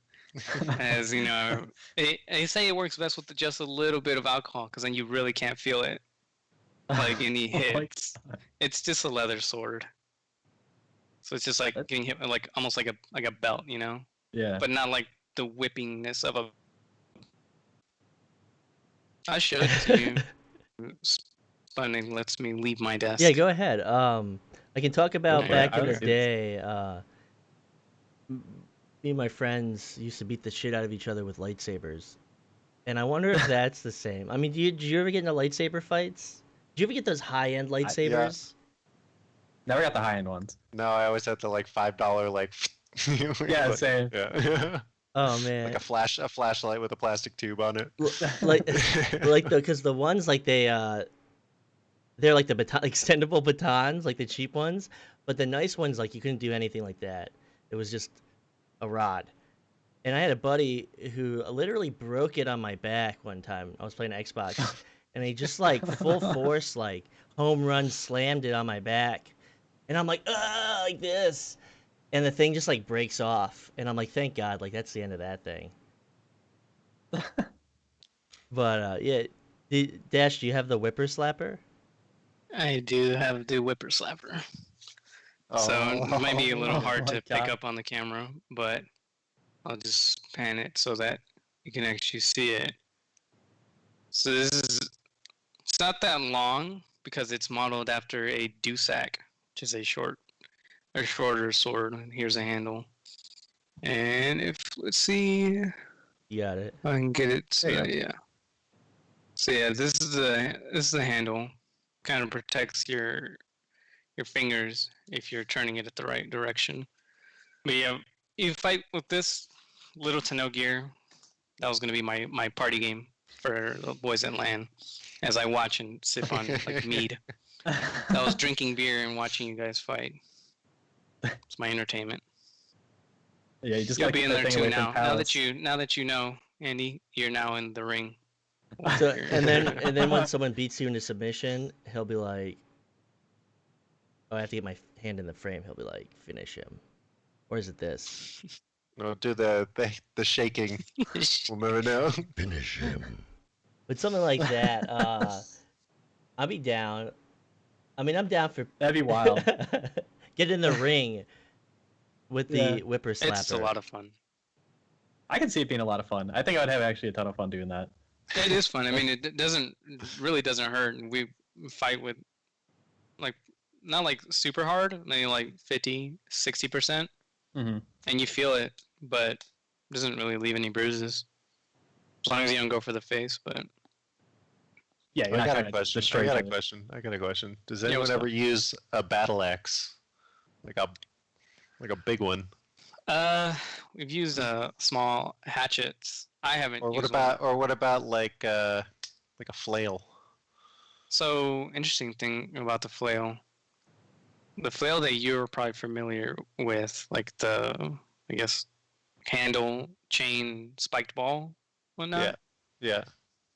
As they say it works best with just a little bit of alcohol, because then you really can't feel it, like any hits. It's just a leather sword, so it's just like getting hit, like almost like a belt, Yeah. but not like the whippingness of a. I showed it to you. Sputnik lets me leave my desk. Yeah, go ahead. I can talk about Okay, back I in the wanna see day. Me and my friends used to beat the shit out of each other with lightsabers, and I wonder if that's the same. I mean, did you ever get into lightsaber fights? Did you ever get those high-end lightsabers? Never got the high end ones. No, I always had the like $5 like. Yeah, same. Yeah. Oh man, Like a flashlight with a plastic tube on it. because the ones like they're like the extendable batons, like the cheap ones, but the nice ones, like you couldn't do anything like that. It was just a rod. And I had a buddy who literally broke it on my back one time. I was playing Xbox, and he just like full force, like home run slammed it on my back, and I'm like, ah, like this, and the thing just like breaks off, and I'm like, thank God, like that's the end of that thing. But yeah, Dash, do you have the whipper slapper? I do have the whipper slapper. So it might be a little hard my to pick God. up on the camera, but I'll just pan it so that you can actually see it. So it's not that long because it's modeled after a Dusak, which is a shorter sword. And here's a handle. And let's see, You got it. if I can get it. So There you go. yeah. So yeah, this is the handle. Kind of protects your fingers if you're turning it at the right direction. But yeah, you fight with this, little to no gear. That was gonna be my party game for the boys at LAN, as I watch and sip on like mead. I was drinking beer and watching you guys fight. It's my entertainment. Yeah, you just You'll gotta be keep in that there thing too away from now. pallets. Now that you know, Andy, you're now in the ring. So, and then when someone beats you into submission, he'll be like, "Oh, I have to get my hand in the frame." He'll be like, "Finish him," or is it this? No, do the shaking. We'll never know. Finish him. But something like that, I'll be down. I mean, I'm down for That'd be wild. get in the ring with the Yeah. whipper slapper. It's a lot of fun. I can see it being a lot of fun. I think I would have actually a ton of fun doing that. It is fun. I mean, it really doesn't hurt. And we fight with, like, not like super hard, maybe like 50, 60%. Mm-hmm. And you feel it, but it doesn't really leave any bruises. As long as you don't go for the face, but Yeah, you're I not got trying a to question. destroy each other. I got a question. Does Yeah, anyone what's ever up? use a battle axe, like a big one? we've used small hatchets. I haven't Or used one. what about like a flail? So, interesting thing about the flail. The flail that you're probably familiar with, like the, I guess, handle, chain, spiked ball, whatnot. Yeah.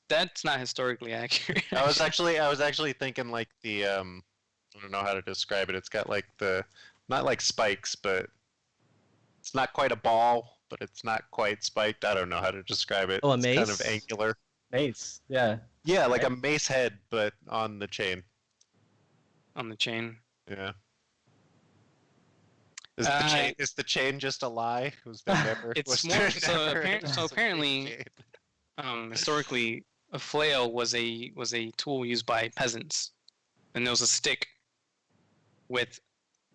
That's not historically accurate. I was actually thinking like the I don't know how to describe it. It's got like the not like spikes, but it's not quite a ball, but it's not quite spiked. I don't know how to describe it. Oh, a It's kind of mace? angular. Mace. Yeah. Yeah, like Right. a mace head, but on the chain. On the chain. Yeah. Is the chain just a lie? Was there never? It's was more there so. never So a apparently, chain? historically, a flail was a tool used by peasants, and there was a stick with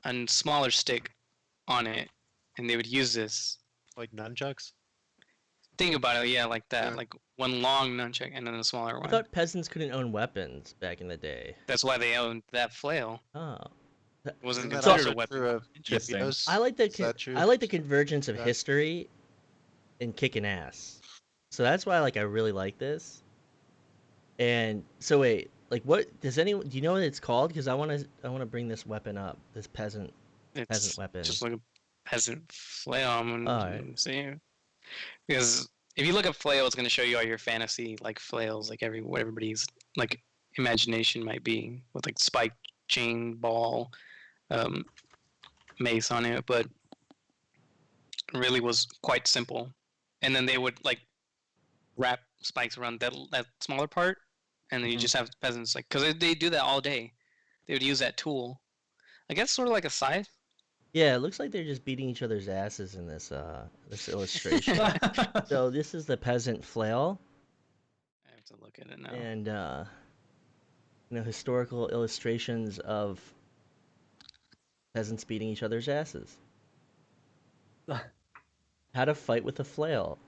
a smaller stick on it, and they would use this. Like nunchucks? Think about it, yeah, like that, Yeah. like one long nunchuck and then a smaller I one. thought peasants couldn't own weapons back in the day. That's why they owned that flail. Oh. It wasn't Isn't that considered a also weapon. true of Interesting. torpedoes? I like the Is that true? I like the convergence of Yeah. history and kicking ass. So that's why I really like this. And so wait, like what does anyone do you know what it's called? Because I want to bring this weapon up, this peasant It's weapon. just like a peasant flail. I'm Alright. gonna see, because if you look up flail, it's gonna show you all your fantasy like flails, like what everybody's like imagination might be with like spike, chain, ball, mace on it, but it really was quite simple. And then they would like wrap spikes around that smaller part, and then you Mhm. just have peasants like because they do that all day. They would use that tool. I guess sort of like a scythe. Yeah, it looks like they're just beating each other's asses in this illustration. So this is the peasant flail, I have to look at it now. and historical illustrations of peasants beating each other's asses. How to fight with a flail.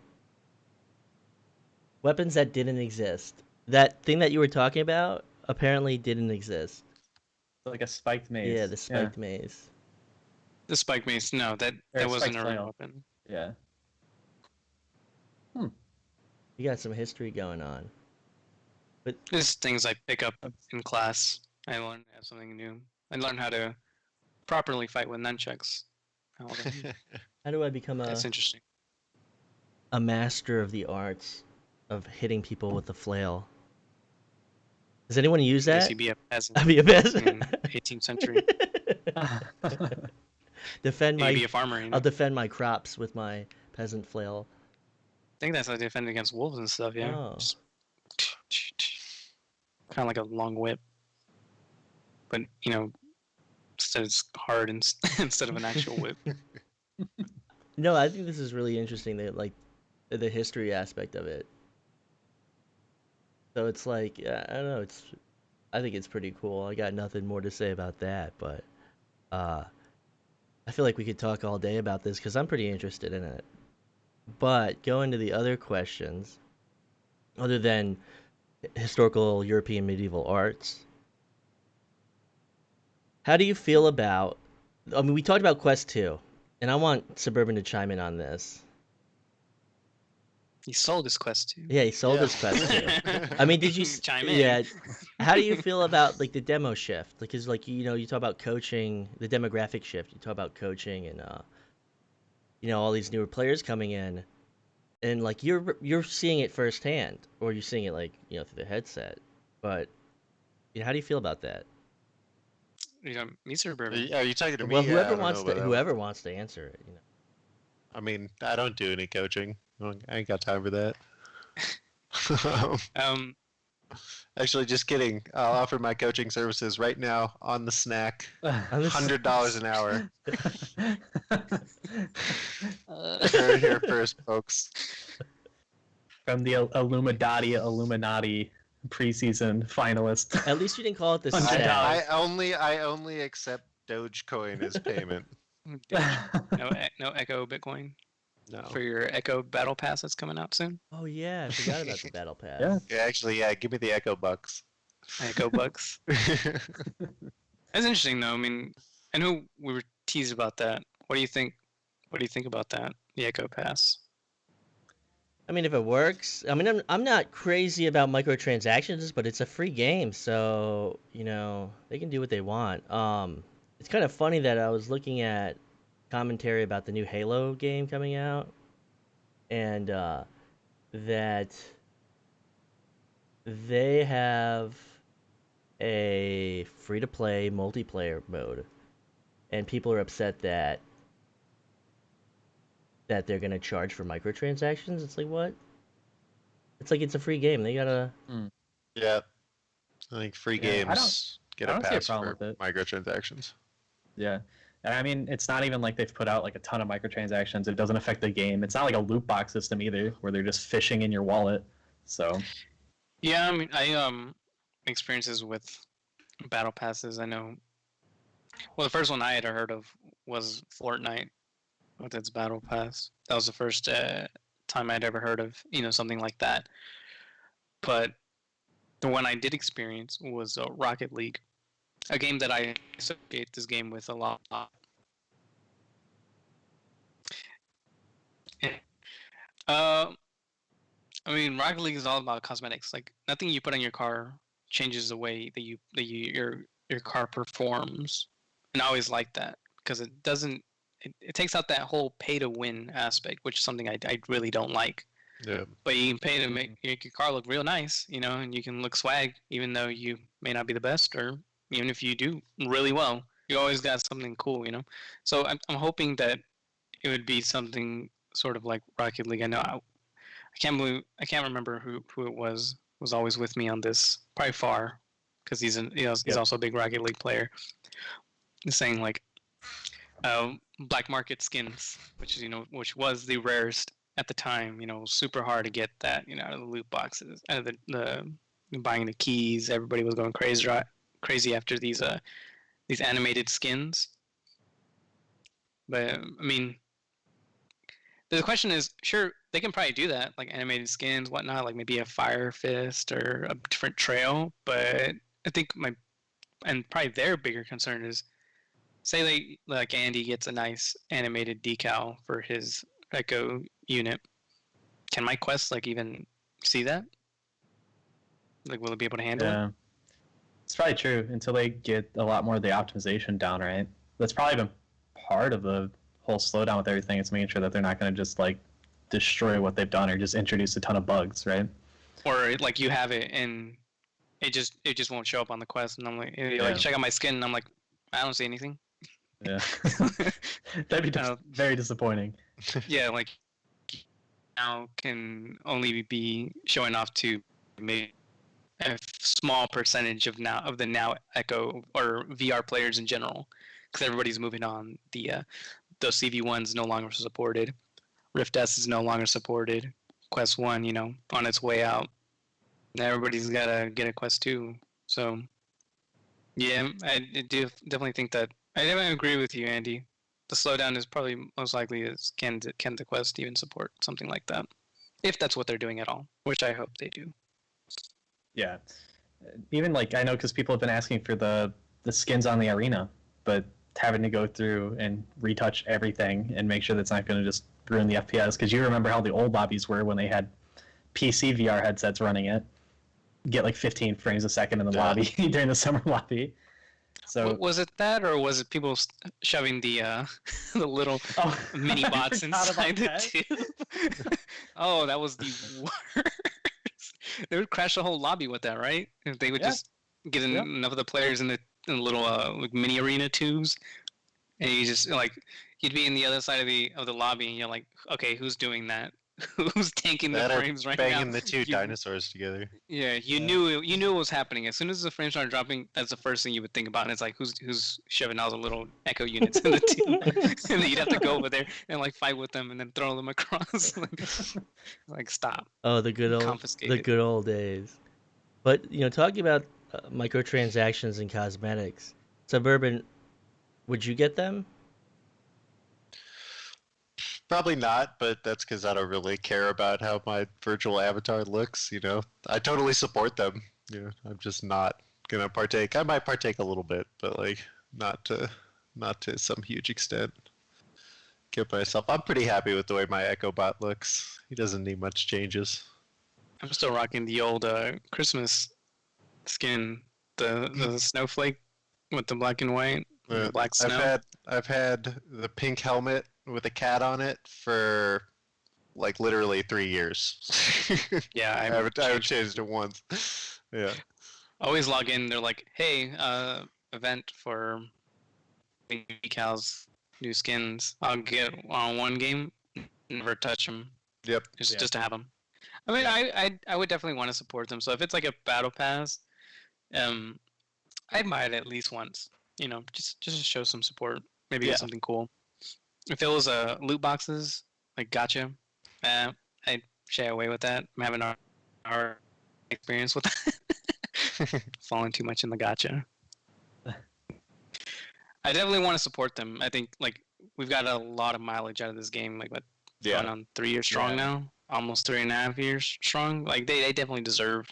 Weapons that didn't exist. That thing that you were talking about apparently didn't exist. Like a spiked mace. Yeah, the spiked mace. The spike mace, no, that Or a wasn't spiked a flail. real weapon. Yeah. You got some history going on. Just things I pick up in class. I learned something new. I learned how to properly fight with nunchucks. How do I become That's interesting. a master of the arts of hitting people with a flail? Does anyone use I guess that? you'd be a peasant I'd be a peasant. in 18th century. Defend my. You'd be a farmer. You know? I'll defend my crops with my peasant flail. I think that's how they defend against wolves and stuff. Yeah. Oh. Kind of like a long whip, but instead it's hard instead of an actual whip. No, I think this is really interesting. That the history aspect of it. So it's like I don't know. I think it's pretty cool. I got nothing more to say about that, but I feel like we could talk all day about this because I'm pretty interested in it. But going to the other questions, other than historical European medieval arts, how do you feel about? I mean, we talked about Quest 2, and I want Suburban to chime in on this. He sold his quest too. Yeah, he sold his Quest 2. I mean, did you chime in? Yeah. How do you feel about the demo shift? Because you talk about coaching, the demographic shift. You talk about coaching and all these newer players coming in, and you're seeing it firsthand, or you're seeing it through the headset. But how do you feel about that? Me Suburban. Are you talking to me? Well, Yeah, I whoever don't wants know to about that. whoever wants to answer it. I mean, I don't do any coaching. I ain't got time for that. Actually, just kidding. I'll offer my coaching services right now on the snack. $100 an hour. Heard it here first, folks. From the Illuminati preseason finalist. At least you didn't call it the $100. set. I only accept Dogecoin as payment. No Echo Bitcoin No. for your Echo Battle Pass that's coming out soon. Oh yeah, I forgot about the battle pass. Yeah. Yeah, actually, yeah. Give me the Echo bucks. Echo Bucks. That's interesting though. I mean, I know we were teased about that. What do you think? What do you think about that? The Echo Pass. I mean, if it works, I mean, I'm not crazy about microtransactions, but it's a free game, so they can do what they want. It's kind of funny that I was looking at commentary about the new Halo game coming out, and that they have a free-to-play multiplayer mode, and people are upset that they're gonna charge for microtransactions. It's like what? It's like it's a free game. They gotta. Yeah, I think free Yeah, games get I a don't see a pass problem for with it. microtransactions. Yeah. And I mean, it's not even like they've put out like a ton of microtransactions. It doesn't affect the game. It's not like a loot box system either, where they're just fishing in your wallet. So Yeah, I mean, experiences with battle passes. I know. Well, the first one I had heard of was Fortnite with its battle pass. That was the first time I'd ever heard of something like that. But the one I did experience was Rocket League, a game that I associate this game with a lot. Uh, I mean, Rocket League is all about cosmetics. Like nothing you put on your car changes the way your car performs. And I always like that because it doesn't. It takes out that whole pay to win aspect, which is something I really don't like. Yeah. But you can pay to make your car look real nice, and you can look swag, even though you may not be the best, or even if you do really well, you always got something cool. So I'm hoping that it would be something sort of like Rocket League. I know I can't remember who it was always with me on this. Probably Far, because he's also a big Rocket League player. He's saying like black market skins, which was the rarest at the time. Super hard to get that out of the loot boxes, out of the buying the keys. Everybody was going crazy after these animated skins. But I mean, the question is, sure, they can probably do that, like animated skins, whatnot, like maybe a Fire Fist or a different trail. But I think probably their bigger concern is, say like Andy gets a nice animated decal for his Echo unit. Can my quest like even see that? Like, will it be able to handle it? yeah, it's probably true until they get a lot more of the optimization down, right? That's probably been part of the whole slowdown with everything. It's making sure that they're not going to just like destroy what they've done or just introduce a ton of bugs, right? Or like you have it and it just won't show up on the quest, and I'm like, you're like, check out my skin, and I'm like, I don't see anything. Yeah, that'd be very disappointing. Yeah, like now can only be showing off to maybe a small percentage of the now Echo or VR players in general, because everybody's moving on. Those CV1's no longer supported. Rift S is no longer supported. Quest 1, on its way out. Now everybody's got to get a Quest 2. So, yeah, I do definitely think that. I definitely agree with you, Andy. The slowdown is probably most likely is can the Quest even support something like that? If that's what they're doing at all, which I hope they do. Yeah, even like I know because people have been asking for the skins on the arena, but having to go through and retouch everything and make sure that's not going to just ruin the FPS. Because you remember how the old lobbies were when they had PC VR headsets running it, get like 15 frames a second in the lobby during the summer lobby. So was it that, or was it people shoving the the little mini bots inside the tube? Oh, that was the worst. They would crash the whole lobby with that, right? If they would just get enough of the players in the little like mini arena tubes, and you just like you'd be in the other side of the lobby, and you're like, okay, who's doing that? Who's tanking the frames right now? Banging the two dinosaurs together. Yeah, you knew it was happening. As soon as the frames started dropping, that's the first thing you would think about. And it's like, who's shoving all the little Echo units in the tube? And then you'd have to go over there and like fight with them and then throw them across. like stop. Oh, the good old days. But talking about microtransactions and cosmetics, Suburban, would you get them? Probably not, but that's because I don't really care about how my virtual avatar looks. I totally support them. I'm just not gonna partake. I might partake a little bit, but like not to some huge extent. Give myself. I'm pretty happy with the way my Echo Bot looks. He doesn't need much changes. I'm still rocking the old Christmas skin, the snowflake with the black and white, the black snow. I've had the pink helmet with a cat on it for like literally 3 years. Yeah, I haven't changed it once. Yeah. I always log in. They're like, "Hey, event for decals, new skins. I'll get on one game, never touch them. Yep. Just to have them. I mean, I would definitely want to support them. So if it's like a battle pass, I'd buy it at least once. You know, just to show some support. Maybe get something cool. If it was loot boxes, like gotcha, I'd shy away with that. I'm having a hard experience with that. Falling too much in the gotcha. I definitely want to support them. I think like we've got a lot of mileage out of this game. Like what, going on 3 years strong now, almost 3.5 years strong. Like they definitely deserve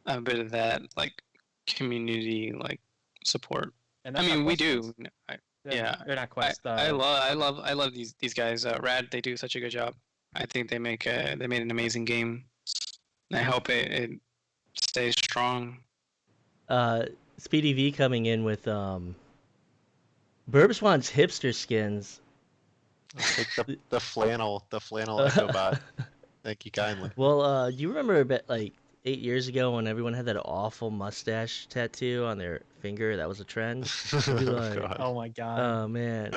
a bit of that like community like support. And I mean, we questions. do. They're not quest. I love these guys. Rad, they do such a good job. I think they made an amazing game. I hope it stays strong. Speedy V coming in with Burbs wants hipster skins. I'll take the flannel Echobot. Thank you kindly. Well, do you remember a bit like 8 years ago when everyone had that awful mustache tattoo on their finger? That was a trend. Like, Oh my god. oh man,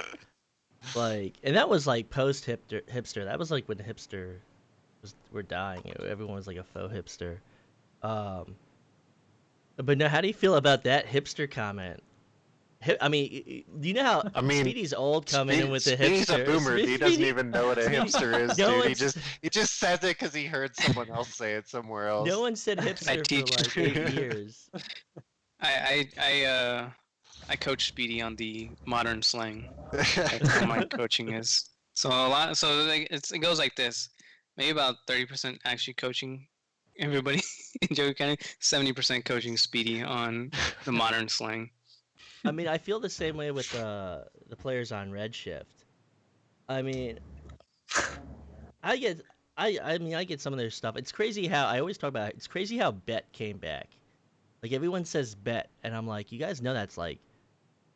like, and that was like post hipster. That was like when hipster were dying. Everyone was like a faux hipster. But now, how do you feel about that hipster comment? I mean, do you know how Speedy's old coming in with the hipster? Speedy's a boomer. He doesn't Speedy- even know what a hipster is, No, dude. He just says it because he heard someone else say it somewhere else. No one said hipster for like 8 years. I coach Speedy on the modern slang. That's how my coaching is. So it goes like this. Maybe about 30% actually coaching everybody in Joker County, 70% coaching Speedy on the modern slang. I mean, I feel the same way with the players on Redshift. I mean, I get some of their stuff. It's crazy how I always talk about it. It's crazy how Bet came back. Like everyone says Bet, and I'm like, you guys know that's like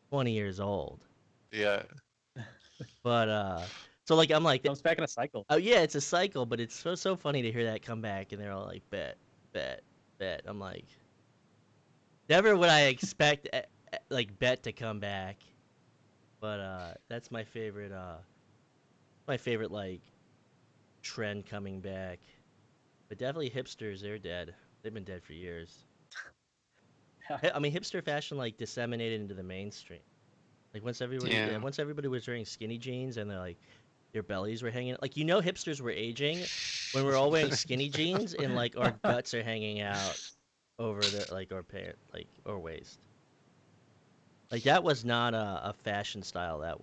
20 years old. Yeah. But so like I'm like, Comes back in a cycle. oh yeah, it's a cycle, but it's so funny to hear that come back, and they're all like Bet. I'm like, never would I expect like Bet to come back, but that's my favorite like trend coming back. But definitely hipsters, they're dead. They've been dead for years. I mean, hipster fashion like disseminated into the mainstream. Like once everybody was wearing skinny jeans and they're like their bellies were hanging. Like hipsters were aging when we're all wearing skinny jeans and like our guts are hanging out over the like our pant like our waist. Like that was not a fashion style. That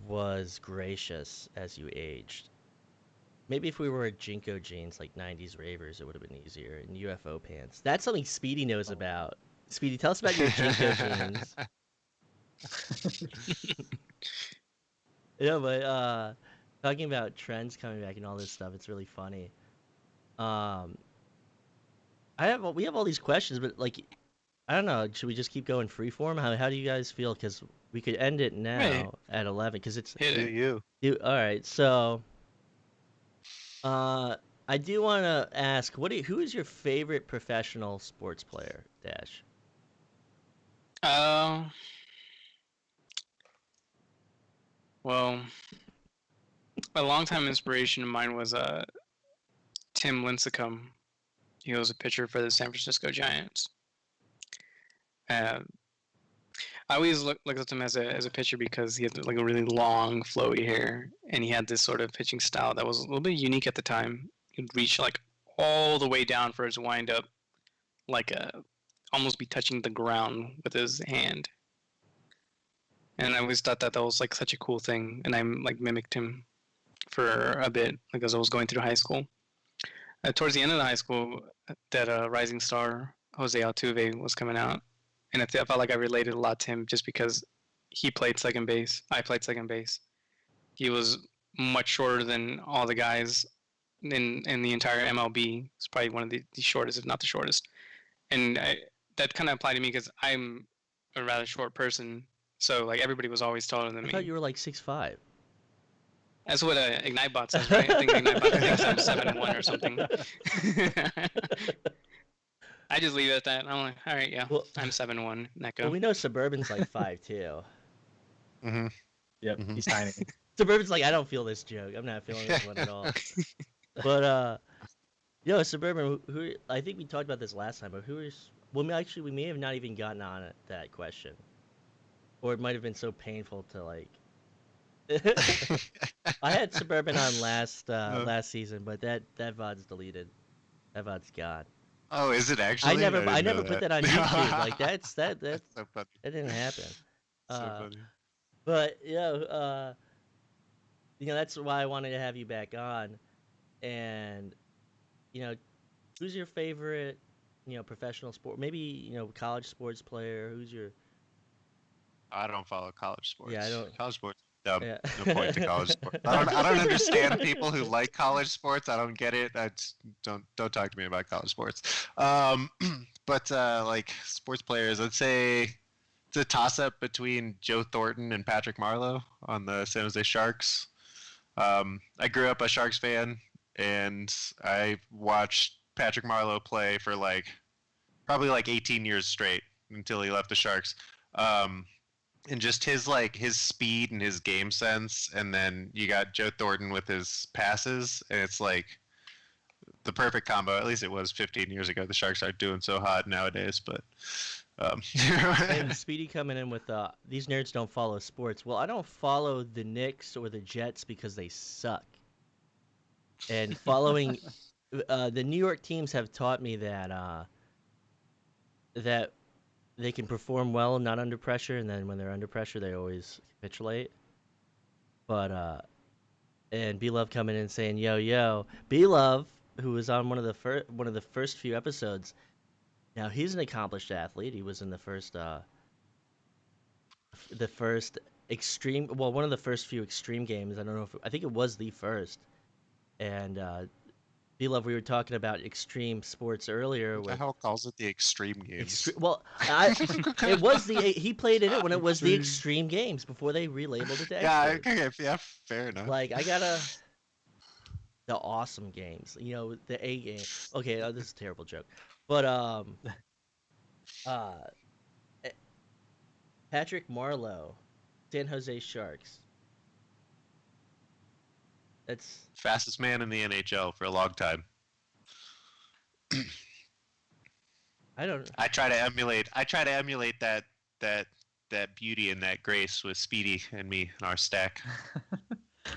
was gracious as you aged. Maybe if we wore Jinko jeans like 90s ravers, it would have been easier. And UFO pants. That's something Speedy knows about. Speedy, tell us about your Jinko jeans. Yeah, but talking about trends coming back and all this stuff, it's really funny. We have all these questions, but like, I don't know. Should we just keep going freeform? How do you guys feel? Because we could end it now at 11. Because it's You. all right. So, I do want to ask, who is your favorite professional sports player, Dash? Well, a longtime inspiration of mine was Tim Lincecum. He was a pitcher for the San Francisco Giants. I always looked at him as a pitcher because he had like a really long, flowy hair, and he had this sort of pitching style that was a little bit unique at the time. He'd reach like all the way down for his windup, like almost be touching the ground with his hand. And I always thought that was like such a cool thing, and I like mimicked him for a bit, like as I was going through high school. Towards the end of the high school, that rising star Jose Altuve was coming out, and I felt like I related a lot to him just because he played second base. I played second base. He was much shorter than all the guys in the entire MLB. He's probably one of the shortest, if not the shortest. And that kind of applied to me because I'm a rather short person. So like everybody was always taller than me. I thought you were like 6'5". That's what Ignitebot says, right? I think Ignitebot thinks I'm 7'1" or something. I just leave it at that. I'm like, all right, yeah, Well- I'm 7'1", Neko. Well, we know Suburban's like 5'2". Mm-hmm. Yep, Mhm. he's tiny. Suburban's like, I don't feel this joke. I'm not feeling this one at all. But Suburban, who I think we talked about this last time, but who is? Well, we may have not even gotten on that question, or it might have been so painful to like. I had Suburban on last season, but that VOD's deleted. That VOD's gone. Oh, is it actually? I never didn't know put that on YouTube. Like that That's so funny. that didn't happen. So funny. But that's why I wanted to have you back on, and who's your favorite professional sport? Maybe college sports player. Who's your? I don't follow college sports. Yeah, I don't. College sports. Dumb. Yeah. No point to college sports. I don't understand people who like college sports. I don't get it. Don't talk to me about college sports. But like sports players, I'd say it's a toss-up between Joe Thornton and Patrick Marleau on the San Jose Sharks. I grew up a Sharks fan, and I watched Patrick Marleau play for probably 18 years straight until he left the Sharks. And just his speed and his game sense, and then you got Joe Thornton with his passes, and it's like the perfect combo. At least it was 15 years ago. The Sharks aren't doing so hot nowadays, but And Speedy coming in with these nerds don't follow sports. Well, I don't follow the Knicks or the Jets because they suck. And following the New York teams have taught me that they can perform well not under pressure, and then when they're under pressure, they always capitulate. But and B Love coming in saying yo, B Love, who was on one of the first few episodes. Now he's an accomplished athlete. He was in the first extreme, well, one of the first few extreme games. I don't know I think it was the first. And B-Love, we were talking about extreme sports earlier. the hell calls it the extreme games? It was he played in it when it was the extreme games before they relabeled it to extra. Yeah, fair enough. Like the awesome games, the A game. Okay, this is a terrible joke, but Patrick Marleau, San Jose Sharks. That's fastest man in the NHL for a long time. I try to emulate that beauty and that grace with Speedy and me in our stack.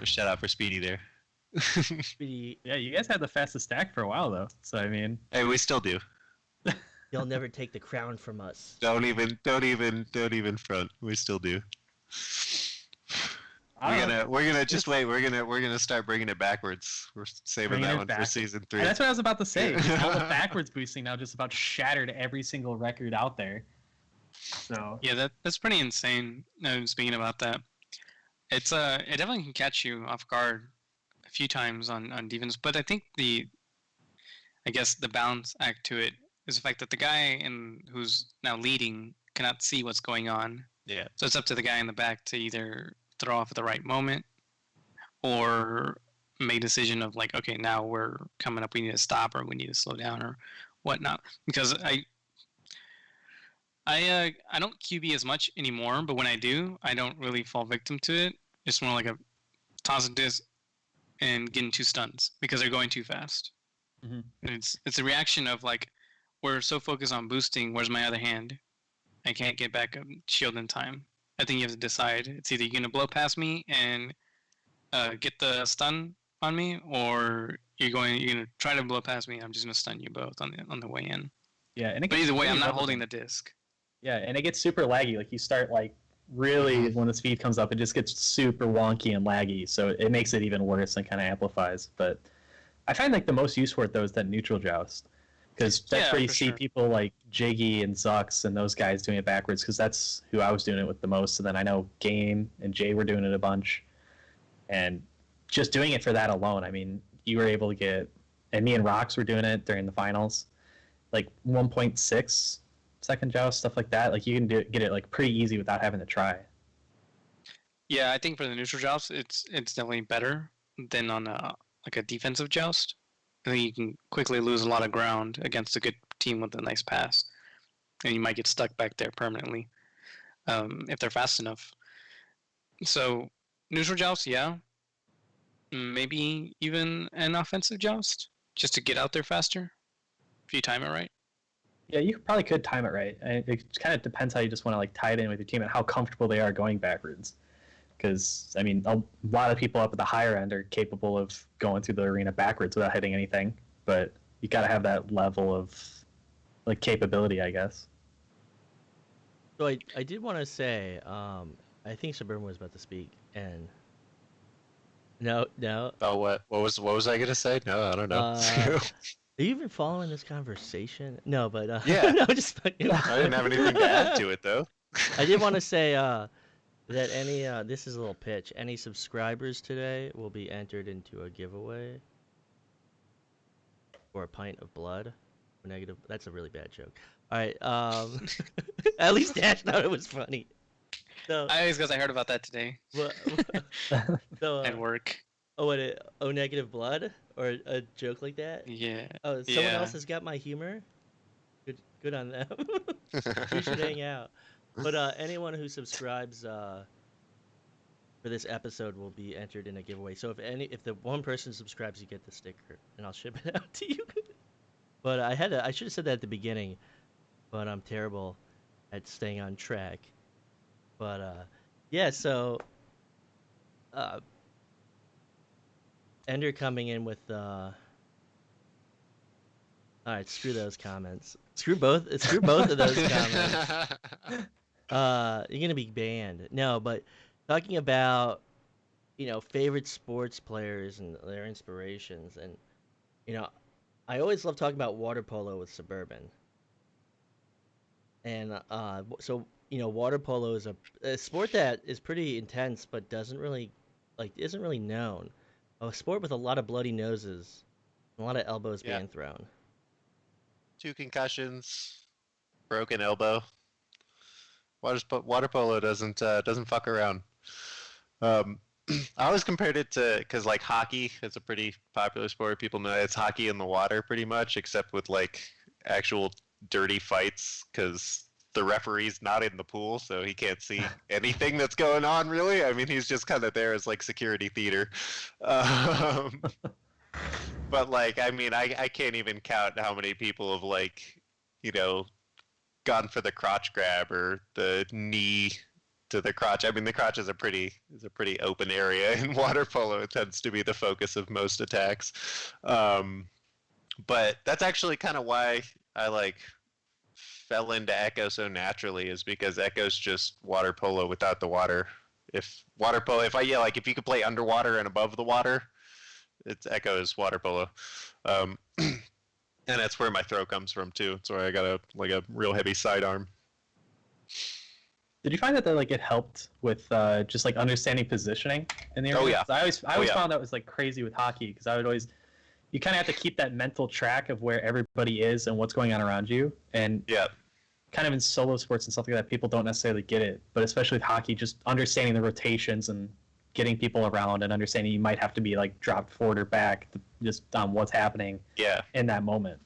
Shout out for Speedy there. Speedy. Yeah, you guys had the fastest stack for a while though. So I mean, hey, we still do. You'll never take the crown from us. Don't even front. We still do. We're gonna just wait. We're gonna start bringing it backwards. We're saving that one for season 3. And that's what I was about to say. All the backwards boosting now just about shattered every single record out there. So yeah, that's pretty insane. Speaking about that, it definitely can catch you off guard a few times on defense. But I think the balance act to it is the fact that the guy who's now leading cannot see what's going on. Yeah. So it's up to the guy in the back to either throw off at the right moment or make a decision of like, okay, now we're coming up, we need to stop or we need to slow down or whatnot. Because I don't QB as much anymore, but when I do, I don't really fall victim to it. It's more like a toss a disc and getting 2 stuns because they're going too fast. Mm-hmm. It's a reaction of like, we're so focused on boosting, where's my other hand? I can't get back a shield in time. I think you have to decide. It's either you're going to blow past me and get the stun on me, or you're going to try to blow past me and I'm just going to stun you both on the way in. Yeah, and but either way, I'm not holding the disc. Yeah, and it gets super laggy. Like you start really when the speed comes up, it just gets super wonky and laggy. So it makes it even worse and kind of amplifies. But I find the most use for it though is that neutral joust. Because that's where you see people like Jiggy and Zux and those guys doing it backwards, because that's who I was doing it with the most. And then I know Game and Jay were doing it a bunch. And just doing it for that alone, I mean, you were able to get, and me and Rox were doing it during the finals, 1.6 second joust, stuff like that. You can get it pretty easy without having to try. Yeah, I think for the neutral joust, it's definitely better than on a defensive joust. I think you can quickly lose a lot of ground against a good team with a nice pass, and you might get stuck back there permanently if they're fast enough. So neutral joust, yeah, maybe even an offensive joust just to get out there faster if you time it right. Yeah, you probably could time it right. It kind of depends how you just want to like tie it in with your team and how comfortable they are going backwards. Because I mean, a lot of people up at the higher end are capable of going through the arena backwards without hitting anything. But you got to have that level of like capability, I guess. So I did want to say, I think Suburban was about to speak, and no. Oh, what was I gonna say? No, I don't know. Are you even following this conversation? No, but Yeah. no, just fucking. I didn't have anything to add to it though. I did want to say that any this is a little pitch. Any subscribers today will be entered into a giveaway for a pint of blood. Negative. That's a really bad joke. All right. At least Dash thought it was funny. So, Because I heard about that today what, so at work. oh, negative blood or a joke like that. Yeah. Oh, someone Yeah. else has got my humor. Good on them. We should hang out. But anyone who subscribes for this episode will be entered in a giveaway. So if the one person subscribes, you get the sticker, and I'll ship it out to you. But I should have said that at the beginning, but I'm terrible at staying on track. But yeah, so Ender coming in with all right, screw those comments. Screw both of those comments. You're gonna be banned. No, but talking about favorite sports players and their inspirations, and I always love talking about water polo with Suburban. And so water polo is a sport that is pretty intense, but isn't really known. A sport with a lot of bloody noses, a lot of elbows Yeah. being thrown. 2 concussions, broken elbow. Water polo doesn't fuck around. I always compared it to because like hockey is a pretty popular sport. People know it's hockey in the water pretty much, except with like actual dirty fights because the referee's not in the pool, so he can't see anything that's going on really. I mean, he's just kind of there as like security theater. But like, I mean, I can't even count how many people have like, gone for the crotch grab or the knee to the crotch. I mean, the crotch is a pretty open area in water polo. It tends to be the focus of most attacks. But that's actually kind of why I like fell into Echo so naturally, is because Echo's just water polo without the water. If you could play underwater and above the water, it's Echo is water polo. And that's where my throw comes from too. It's where I got a real heavy sidearm. Did you find that like it helped with just like understanding positioning in the arena? Oh yeah. I always found that was like crazy with hockey because you kind of have to keep that mental track of where everybody is and what's going on around you. And Yeah. kind of in solo sports and stuff like that, people don't necessarily get it. But especially with hockey, just understanding the rotations and getting people around and understanding you might have to be like dropped forward or back just on what's happening in that moment.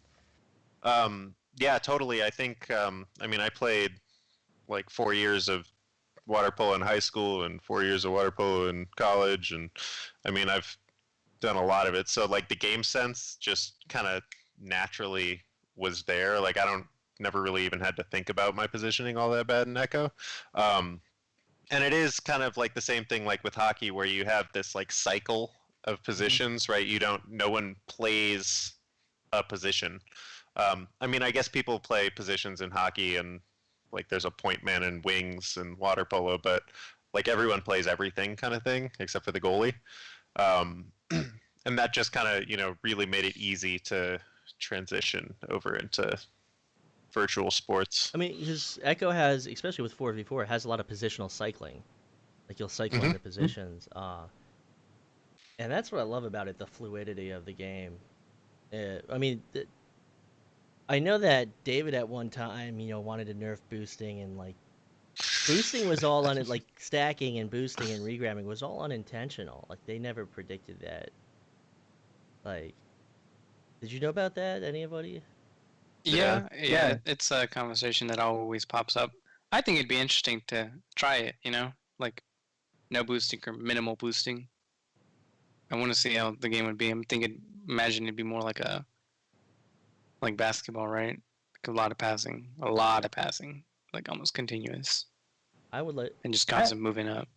Yeah, totally. I think I played like 4 years of water polo in high school and 4 years of water polo in college, and I mean I've done a lot of it, so like the game sense just kind of naturally was there. Like I never really even had to think about my positioning all that bad in Echo. And it is kind of like the same thing like with hockey where you have this like cycle of positions, right? No one plays a position. I mean, I guess people play positions in hockey and like there's a point man and wings and water polo, but like everyone plays everything kind of thing except for the goalie. And that just kind of, really made it easy to transition over into virtual sports. I mean, his Echo has, especially with 4v4, has a lot of positional cycling. Like you'll cycle into positions, and that's what I love about it, the fluidity of the game. I mean, I know that David at one time, wanted to nerf boosting, and like boosting was all on it, like stacking and boosting and regrabbing was all unintentional. Like they never predicted that. Like, did you know about that? Anybody? Yeah. It's a conversation that always pops up. I think it'd be interesting to try it. Like no boosting or minimal boosting. I want to see how the game would be. Imagine it'd be more like basketball, right? Like a lot of passing, like almost continuous, I would let. and just constant moving up.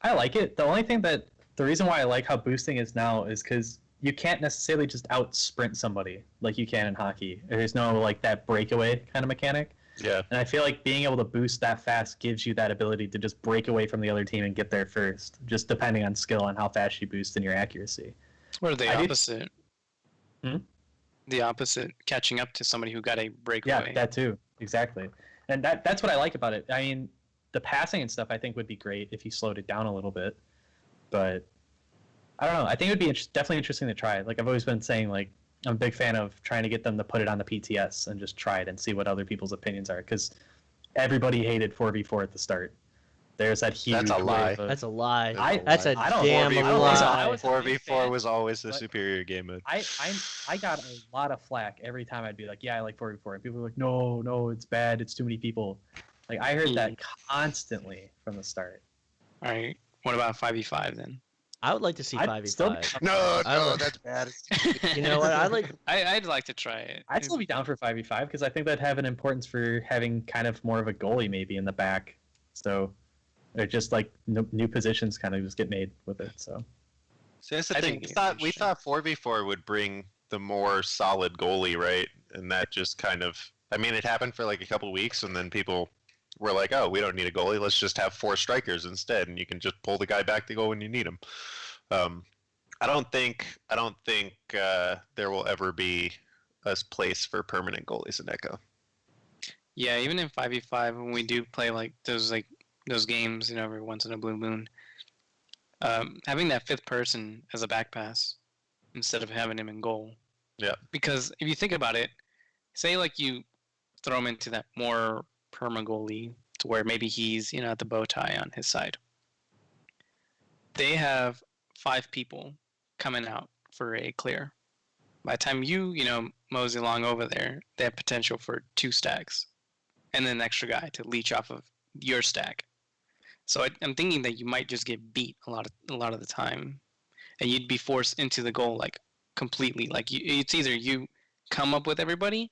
I like it. The reason why I like how boosting is now is because you can't necessarily just out sprint somebody like you can in hockey. There's no like that breakaway kind of mechanic. Yeah. And I feel like being able to boost that fast gives you that ability to just break away from the other team and get there first, just depending on skill on how fast you boost and your accuracy. Or the opposite. Hmm? The opposite, catching up to somebody who got a breakaway. Yeah, that too. Exactly. And that's what I like about it. I mean, the passing and stuff I think would be great if you slowed it down a little bit. But I don't know. I think it would be definitely interesting to try. Like I've always been saying, like I'm a big fan of trying to get them to put it on the PTS and just try it and see what other people's opinions are. Because everybody hated 4v4 at the start. There's that huge. That's a lie. wave of- That's a lie. I- That's a I don't- damn 4v4 lie. was a big 4v4 fan, was always the but- superior game mode. I got a lot of flack every time I'd be like, yeah, I like 4v4. And people were like, no, it's bad. It's too many people. Like I heard that constantly from the start. All right. What about 5v5 then? I would like to see I'd 5v5. still- No, I no, like- that's bad. You know what? I like. I'd like to try it. I'd still be down for 5v5 because I think that'd have an importance for having kind of more of a goalie maybe in the back. So they're just like new positions kind of just get made with it. So So that's the I thing. think We it's thought 4v4 would bring the more solid goalie, right? And that just kind of, I mean, it happened for like a couple weeks, and then people were like, "Oh, we don't need a goalie. Let's just have 4 strikers instead, and you can just pull the guy back to go when you need him." I don't think there will ever be a place for permanent goalies in Echo. Yeah, even in 5v5, when we do play like those games, every once in a blue moon, having that 5th person as a back pass instead of having him in goal. Yeah. Because if you think about it, say like you throw him into that more perma goalie to where maybe he's at the bow tie on his side. They have 5 people coming out for a clear. By the time you mosey along over there, they have potential for 2 stacks, and then an extra guy to leech off of your stack. So I'm thinking that you might just get beat a lot of the time, and you'd be forced into the goal like completely. Like it's either you come up with everybody,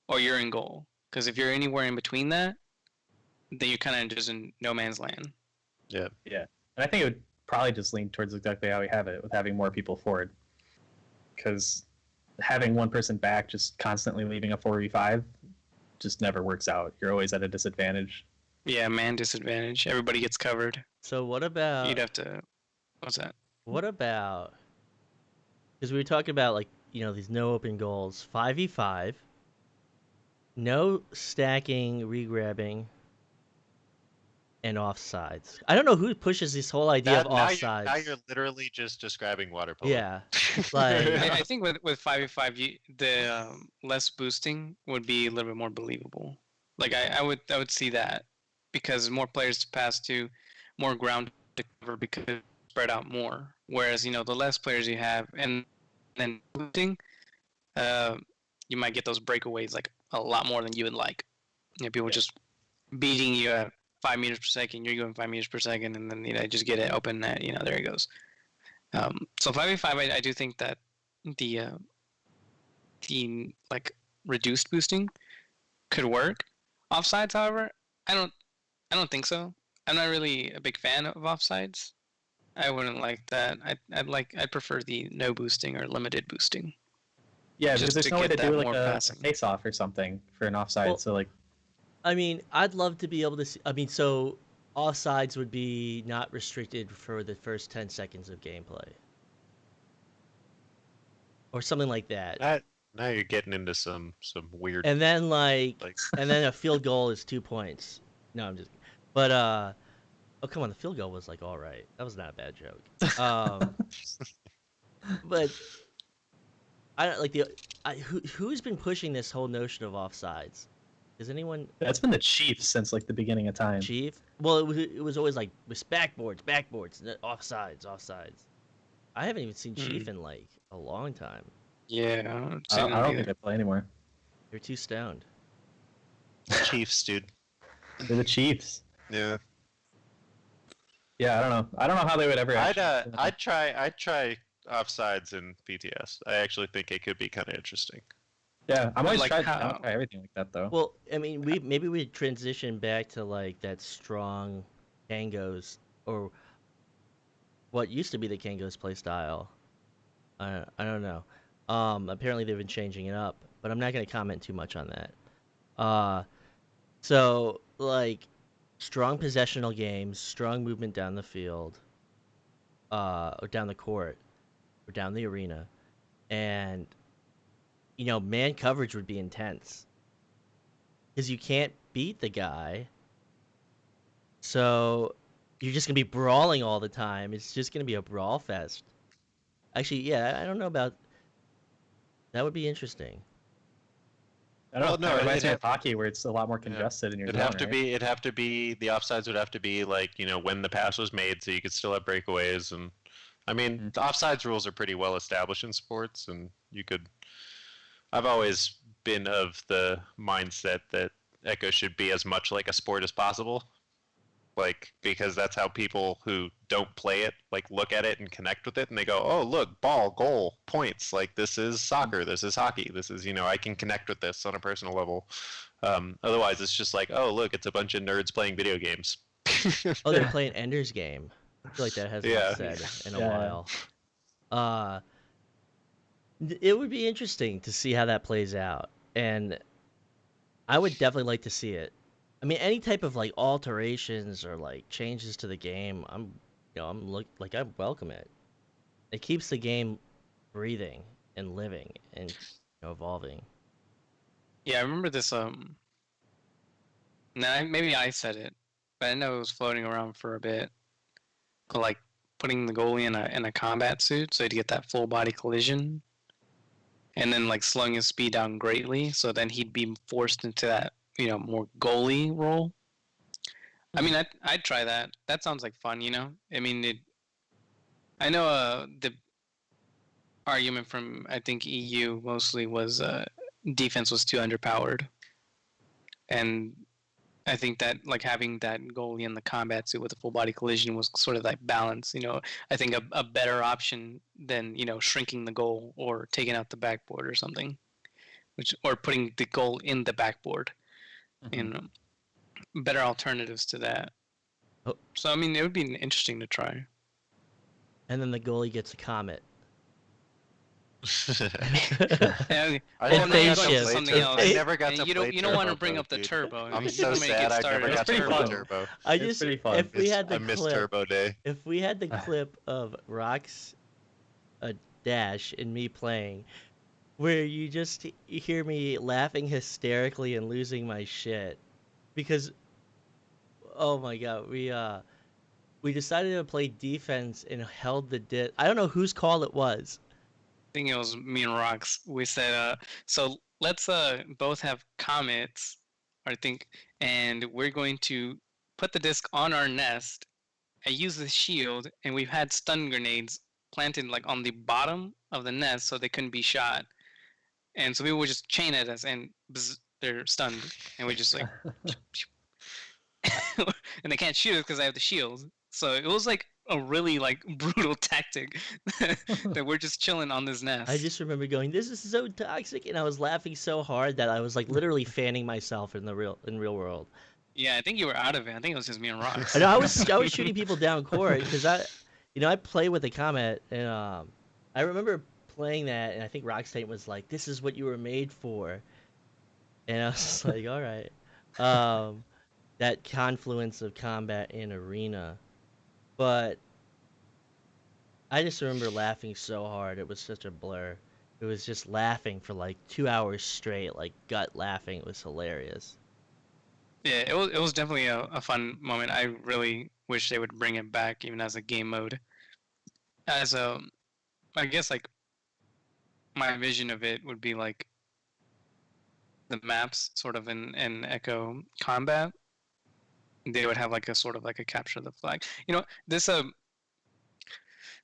or you're in goal. Because if you're anywhere in between that, then you're kind of just in no man's land. yeah, and I think it would probably just lean towards exactly how we have it with having more people forward. Because having one person back just constantly leaving a 4v5 just never works out. You're always at a disadvantage. Yeah, man disadvantage. Everybody gets covered. So what about? You'd have to. What's that? What about? Because we were talking about like these no open goals, 5v5, no stacking, regrabbing, and offsides. I don't know who pushes this whole idea of offsides. Now you're literally just describing water polo. Yeah, like I think with 5v5, the less boosting would be a little bit more believable. Like I would see that because more players to pass to, more ground to cover because it's spread out more. Whereas the less players you have and then boosting, you might get those breakaways like a lot more than you would like. People just beating you at 5 meters per second. You're going 5 meters per second, and then just get it open net. There it goes. So 5v5, I do think that the like reduced boosting could work. Offsides, however, I don't think so. I'm not really a big fan of offsides. I wouldn't like that. I'd prefer the no boosting or limited boosting. Yeah, Just because there's to no way get to that do like more a passing. face-off or something for an offside. Well, So like, I mean, I'd love to be able to see. I mean, so offsides would be not restricted for the first 10 seconds of gameplay, or something like that. Now you're getting into some weird. And then like and then a field goal is 2 points. No, I'm just. But oh come on, the field goal was like all right. That was not a bad joke. But I don't like who's been pushing this whole notion of offsides? Is anyone? that's been the Chiefs since like the beginning of time. Chief? Well, it was always like with backboards, offsides. I haven't even seen Chief in like a long time. Yeah, I don't think they play anymore. You're too stoned. Chiefs, dude. They're the Chiefs. Yeah. Yeah, I don't know. I don't know how they would ever. I'd try offsides in PTS. I actually think it could be kind of interesting. Yeah, I'm always Like trying how- to try everything like that though. Well, I mean, we transition back to like that strong Kangos or what used to be the Kangos play style. I don't know. Apparently they've been changing it up, but I'm not gonna comment too much on that. So like strong possessional games, strong movement down the field, or down the court, or down the arena, and man coverage would be intense because you can't beat the guy, so you're just gonna be brawling all the time. It's just gonna be a brawl fest. Actually, yeah, I don't know about that. Would be interesting. I don't Well, know. no, It reminds it'd me have- of hockey where it's a lot more congested in your zone, right? It'd have to be the offsides would have to be like, when the pass was made so you could still have breakaways. And I mean, the offsides rules are pretty well established in sports, and I've always been of the mindset that Echo should be as much like a sport as possible. Like, because that's how people who don't play it look at it and connect with it, and they go, oh, look, ball, goal, points, like this is soccer, this is hockey, this is, I can connect with this on a personal level. Otherwise it's just like, oh, look, it's a bunch of nerds playing video games. Oh, they're playing Ender's Game. I feel like that hasn't Yeah. been said in a Yeah. while. It would be interesting to see how that plays out, and I would definitely like to see it. I mean, any type of like alterations or like changes to the game, I welcome it. It keeps the game breathing and living and evolving. Yeah, I remember this. Now maybe I said it, but I know it was floating around for a bit. Like putting the goalie in a combat suit so he'd get that full body collision, and then like slowing his speed down greatly, so then he'd be forced into that more goalie role. I mean, I'd try that. That sounds like fun, I mean, I know the argument from I think EU mostly was defense was too underpowered, and I think that like having that goalie in the combat suit with a full body collision was sort of like balance. I think a better option than shrinking the goal or taking out the backboard or something, or putting the goal in the backboard. Better alternatives to that. Oh. So I mean, it would be interesting to try. And then the goalie gets a comet. Yeah, I And never phase got to shift. play something turbo. else. I never got And to you play don't want to turbo, bring up the dude. turbo. I'm You so may get sad I started never with got to pretty play fun. turbo. It's pretty fun. If we had the I missed clip, Turbo Day. if we had the clip of Rock's dash and me playing, where you just hear me laughing hysterically and losing my shit, because oh my god, we decided to play defense and held the dit. I don't know whose call it was. I think it was me and Rox. We said, so let's both have comets, and we're going to put the disc on our nest and use the shield, and we've had stun grenades planted like on the bottom of the nest so they couldn't be shot. And so we would just chain at us and bzz, they're stunned, and we just like and they can't shoot us because I have the shield. So it was like a really like brutal tactic that we're just chilling on this nest. I just remember going, "This is so toxic," and I was laughing so hard that I was like literally fanning myself in real world. Yeah, I think you were out of it. I think it was just me and Rox. I know I was shooting people down court because I play with the Comet, and I remember playing that, and I think Rockstate was like, "This is what you were made for," and I was just like, "All right." That confluence of combat and arena, but I just remember laughing so hard. It was such a blur. It was just laughing for like 2 hours straight, like gut laughing. It was hilarious. Yeah, it was definitely a fun moment. I really wish they would bring it back even as a game mode. As I guess like my vision of it would be like the maps sort of in Echo Combat. They would have like a sort of like a capture the flag. This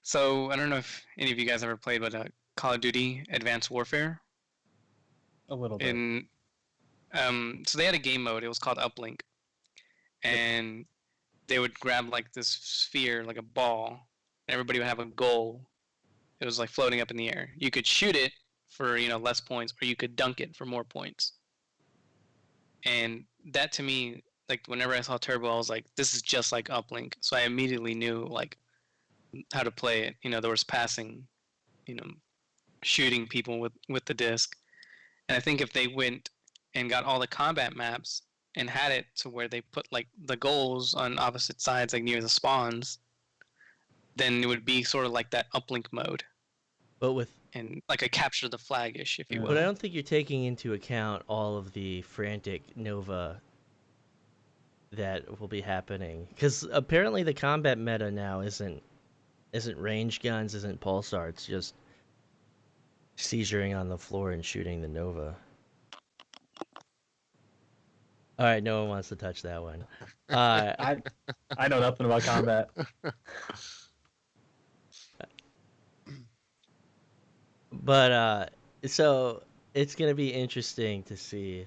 so I don't know if any of you guys ever played, but Call of Duty Advanced Warfare. A little bit. So they had a game mode. It was called Uplink, and they would grab like this sphere, like a ball, and everybody would have a goal. It was like floating up in the air. You could shoot it for less points, or you could dunk it for more points. And that to me, like whenever I saw Turbo, I was like, this is just like Uplink. So I immediately knew like how to play it. There was passing, shooting people with the disc. And I think if they went and got all the combat maps and had it to where they put like the goals on opposite sides, like near the spawns, then it would be sort of like that uplink mode But with and like a capture the flag-ish, if you will. But I don't think you're taking into account all of the frantic Nova that will be happening, because apparently the combat meta now isn't range guns, isn't pulsar. It's just seizuring on the floor and shooting the Nova. All right, no one wants to touch that one. I know nothing about combat. But so it's gonna be interesting to see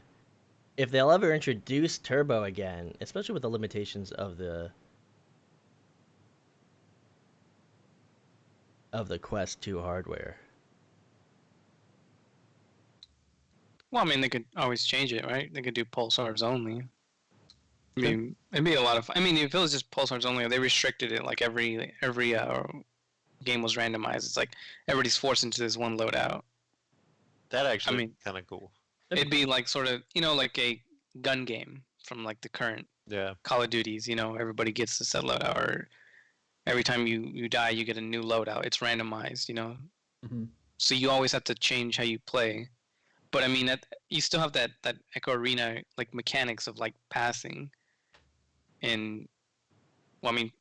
if they'll ever introduce Turbo again, especially with the limitations of the Quest 2 hardware. Well, I mean, they could always change it, right? They could do pulsars only. I mean, it'd be a lot of fun. I mean, if it was just pulsars only, or they restricted it, like every game was randomized. It's like everybody's forced into this one loadout. That actually, I mean, kind of cool. It'd be like sort of, like a gun game from like the current Call of Duties. Everybody gets a set loadout, or every time you die, you get a new loadout. It's randomized, Mm-hmm. So you always have to change how you play. But I mean, that you still have that Echo Arena like mechanics of like passing, and well, I mean,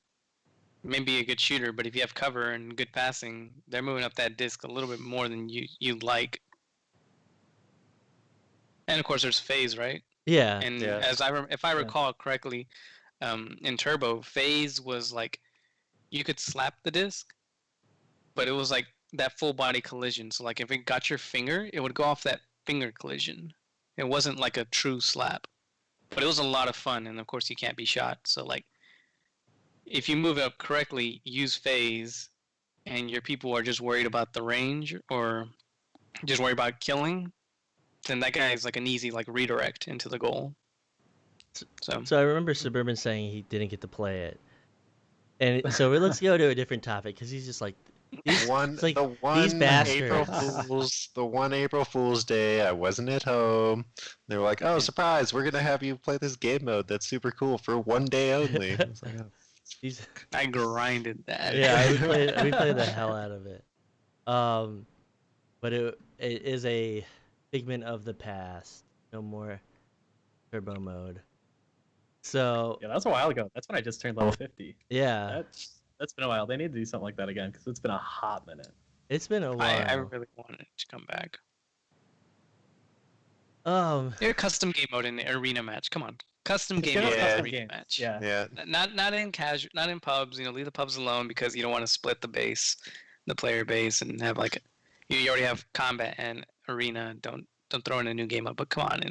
maybe a good shooter, but if you have cover and good passing, they're moving up that disc a little bit more than you'd like. And of course, there's phase, right? Yeah. And Yeah. if I recall correctly, in Turbo, phase was like you could slap the disc, but it was like that full body collision. So like if it got your finger, it would go off that finger collision. It wasn't like a true slap, but it was a lot of fun. And of course, you can't be shot. So like, if you move it up correctly, use phase, and your people are just worried about the range or just worried about killing, then that guy is like an easy like redirect into the goal. So I remember Suburban saying he didn't get to play it, and so let's go to a different topic, because he's just like these April bastards. Fools, the one April Fool's Day, I wasn't at home. They were like, "Oh, surprise! We're gonna have you play this game mode that's super cool for one day only." I was like, oh. I grinded that. Yeah, we played the hell out of it. But it is a figment of the past. No more turbo mode. So Yeah, that was a while ago. That's when I just turned level 50. yeah, That's been a while. They need to do something like that again, because it's been a hot minute. it's been a while. I really wanted it to come back. Yeah, Custom game mode in the arena match. Come on, custom game Give us mode in the custom arena games. match. Yeah. Yeah, Not in casual, not in pubs. Leave the pubs alone because you don't want to split the base, the player base, and have like you already have combat and arena. Don't throw in a new game up. But come on,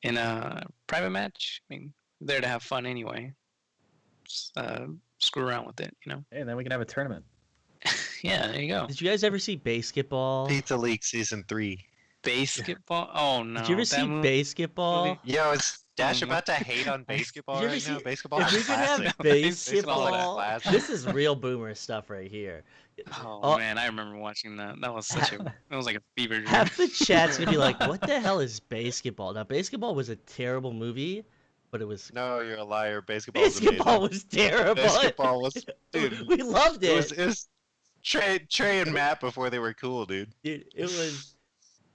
in a private match, I mean, they're there to have fun anyway. Just, screw around with it, Hey, and then we can have a tournament. Yeah, there you go. did you guys ever see Basketball? Pizza League Season 3. Basketball? Oh no! Did you ever see Basketball? Yo, is Dash Oh, about to hate on basketball Did you ever right now? see- Basketball If is we could have classic. Basketball, classic. this is real boomer stuff right here. Oh man, I remember watching that. That was such a. That was like a fever dream. Half the chat's gonna be like, "What the hell is Basketball?" Now, Basketball was a terrible movie, but it was No, you're a liar. Basketball is amazing. Basketball was terrible. Basketball was, dude. We loved it. It was Trey and Matt before they were cool, dude. Dude, it was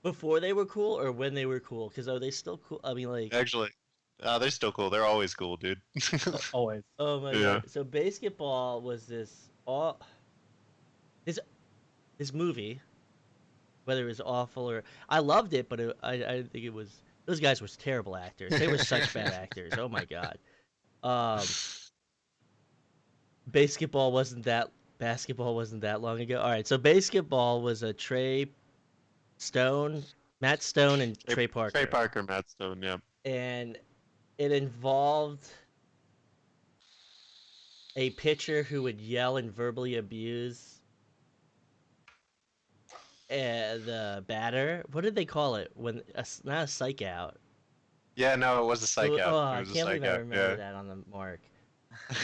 before they were cool or when they were cool? Because are they still cool? I mean, like, Actually, they're still cool. They're always cool, dude. Always. oh my Yeah. god. So Basketball was this this movie, whether it was awful or I loved it, but I didn't think it was. Those guys were terrible actors. They were such bad actors. Oh my god. Basketball wasn't that long ago. All right, so Basketball was a Trey Stone Matt Stone and Trey Parker. Trey Parker, Matt Stone, yeah. And it involved a pitcher who would yell and verbally abuse the batter. What did they call it? Not a psych out. Yeah, no, it was a psych out. Oh, It I was a can't psych believe I out, remember that on the mark.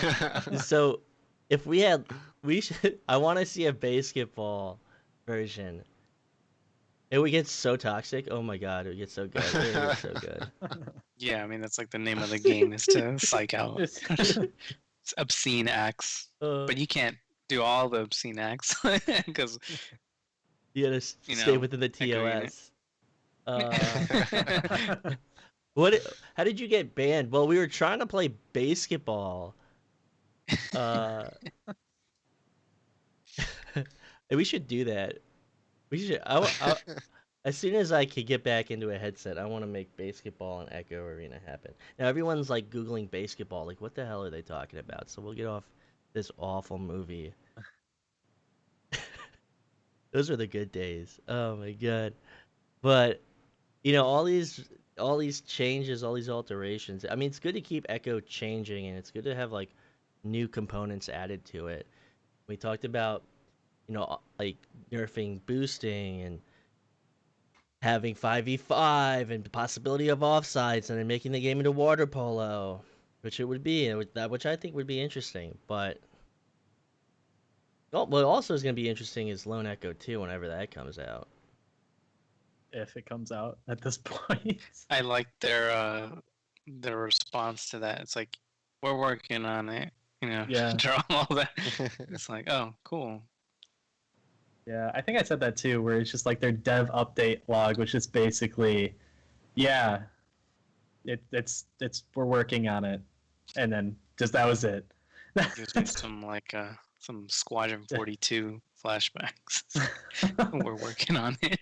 yeah. So, if we should. I want to see a basketball version. It would get so toxic. Oh my god, it would get so good. It would get so good. Yeah, I mean that's like the name of the game is to psych out. It's obscene acts, but you can't do all the obscene acts because You gotta you stay know, within the echoing it. TOS. How did you get banned? Well, we were trying to play basketball. And we should do that. We should. As soon as I could get back into a headset, I want to make basketball and Echo Arena happen. Now everyone's like Googling basketball, like what the hell are they talking about? So we'll get off this awful movie. Those are the good days. Oh my god. But all these changes, all these alterations. I mean, it's good to keep Echo changing, and it's good to have like new components added to it. We talked about like nerfing boosting and having 5v5 and the possibility of offsides and then making the game into water polo, which it would be, which I think would be interesting. But what also is going to be interesting is Lone Echo 2 whenever that comes out. If it comes out at this point. I like their response to that. It's like we're working on it, Yeah. draw all that. It's like, oh, cool. Yeah, I think I said that too, where it's just like their dev update log, which is basically, yeah, it's we're working on it, and then just that was it. Gives me some Squadron 42 flashbacks. We're working on it.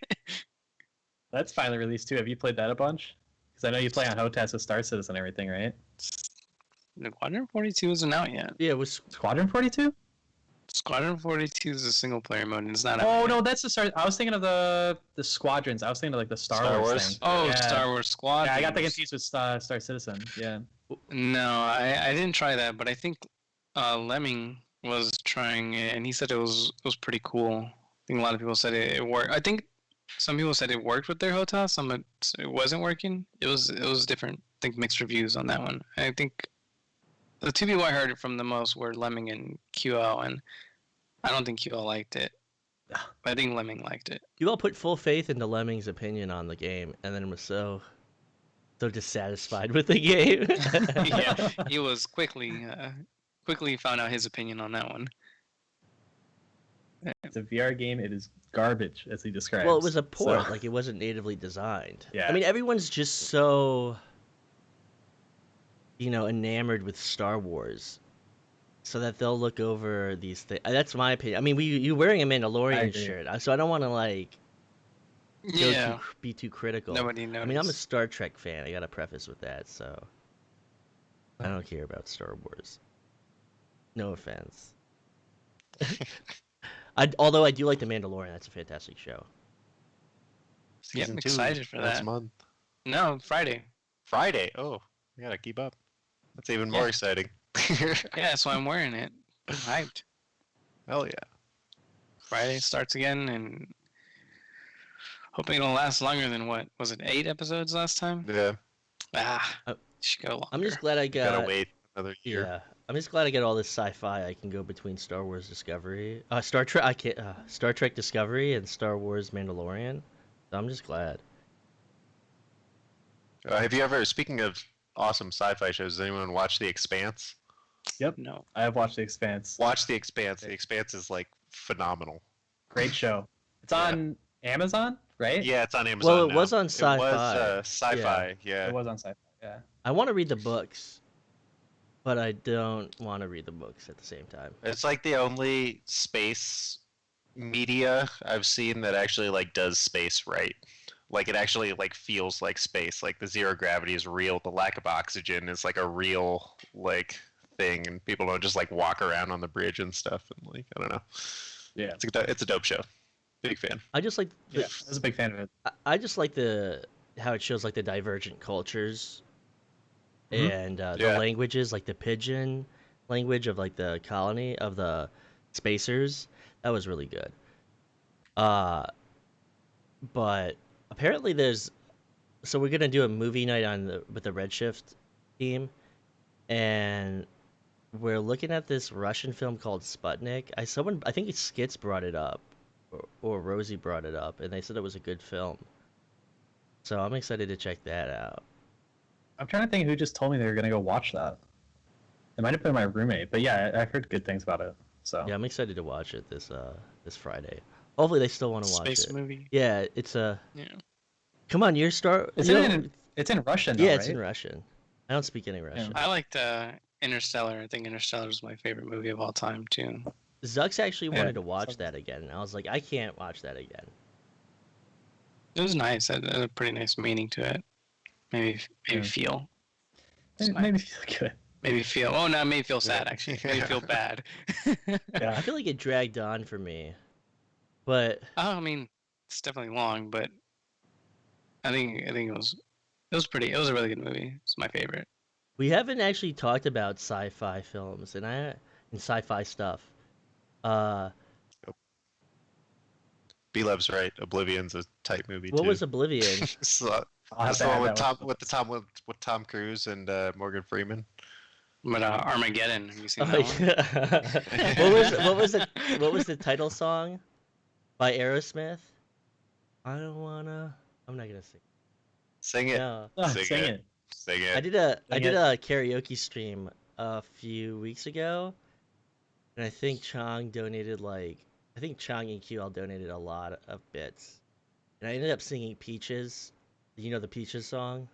That's finally released too. Have you played that a bunch? Because I know you play on HOTAS with Star Citizen and everything, right? Squadron 42 isn't out yet. Yeah, it was Squadron 42? Squadron 42 is a single player mode and it's not out Oh yet. no, that's the Star. I was thinking of the squadrons. I was thinking of like the Star Wars thing. Oh, Yeah. Star Wars Squadron. Yeah, I got that confused with Star Citizen. Yeah. No, I didn't try that, but I think Lemming was trying it, and he said it was pretty cool. I think a lot of people said it worked. I think some people said it worked with their HOTAS, some it wasn't working. It was different. I think mixed reviews on that one. I think the two people I heard it from the most were Lemming and QL, and I don't think QL liked it. But I think Lemming liked it. you all put full faith into Lemming's opinion on the game, and then was so dissatisfied with the game. Yeah, he was quickly found out his opinion on that one. It's a VR game. It is garbage, as he describes. Well, it was a port, So- like it wasn't natively designed. Yeah. I mean, everyone's just so, enamored with Star Wars, so that they'll look over these things. That's my opinion. I mean, you wearing a I Mandalorian agree. shirt, so I don't want to Yeah, be too critical. nobody knows. I mean, I'm a Star Trek fan. I got to preface with that, so I don't care about Star Wars. No offense. Although I do like The Mandalorian. That's a fantastic show. Yeah, I'm Season 2 excited for next that. month. No, Friday. Friday. Oh, we gotta keep up. That's even more Yeah. exciting. Yeah, that's why I'm wearing it. I'm hyped. Hell yeah. Friday starts again, and hoping it'll last longer than what was it? 8 episodes last time? Yeah. Should go longer. I'm just glad I got. Gotta wait another year. Yeah, I'm just glad I get all this sci-fi. I can go between Star Wars Discovery, Star Trek. I can't. Star Trek Discovery and Star Wars Mandalorian. So I'm just glad. Have you ever, speaking of awesome sci-fi shows, has anyone watched The Expanse? No. I have watched The Expanse. Watch The Expanse. The Expanse is like phenomenal. Great show. It's Yeah. on Amazon, right? Yeah, it's on Amazon. Well, it now. was on It Sci-Fi. was sci-fi. Yeah. It was on Sci-Fi. Yeah. I want to read the books, but I don't want to read the books at the same time. It's like the only space media I've seen that actually like does space right. Like it actually like feels like space. Like the zero gravity is real. The lack of oxygen is like a real like thing, and people don't just like walk around on the bridge and stuff. And like I don't know. Yeah. It's a dope show. Big fan. I just like Yeah, I was a big fan of it. I just like the how it shows like the divergent cultures Mhm. and the Yeah. languages, like the pigeon language of like the colony of the spacers. That was really good. Uh, but apparently there's so we're gonna do a movie night with the Redshift team, and we're looking at this Russian film called Sputnik. I think it's Skits brought it up, or Rosie brought it up, and they said it was a good film. So I'm excited to check that out. I'm trying to think who just told me they were gonna go watch that. It might have been my roommate, but yeah, I've heard good things about it. So Yeah, I'm excited to watch it this Friday. Hopefully they still want to watch Space it. movie. Yeah, it's a. Yeah. Come on, you're star. it's you in know- it's in Russian. Though, yeah, it's right? in Russian. I don't speak any Russian. I liked Interstellar. I think Interstellar is my favorite movie of all time too. Zux actually Yeah, wanted to watch so- that again, and I was like, I can't watch that again. It was nice. It had a pretty nice meaning to it. Maybe Yeah. feel. Maybe, Nice. maybe feel good. Maybe feel. Oh no, maybe feel sad Yeah. actually. Maybe feel bad. I Yeah. feel like it dragged on for me, but Oh, I mean, it's definitely long, but I think it was pretty. It was a really good movie. It's my favorite. we haven't actually talked about sci-fi films and sci-fi stuff. Uh, B-Love's right. Oblivion's a tight movie what too. was Oblivion? So, I'll have that's to the add one that with Tom Cruise and Morgan Freeman. But Armageddon. Have you seen Oh, that one? yeah. what was the title song by Aerosmith? I don't wanna. I'm not gonna sing. Sing it. No. Oh, Sing sing it. it. Sing I it. did a Dang it. karaoke stream a few weeks ago, and I think Chong and Q all donated a lot of bits, and I ended up singing Peaches. You know the Peaches song?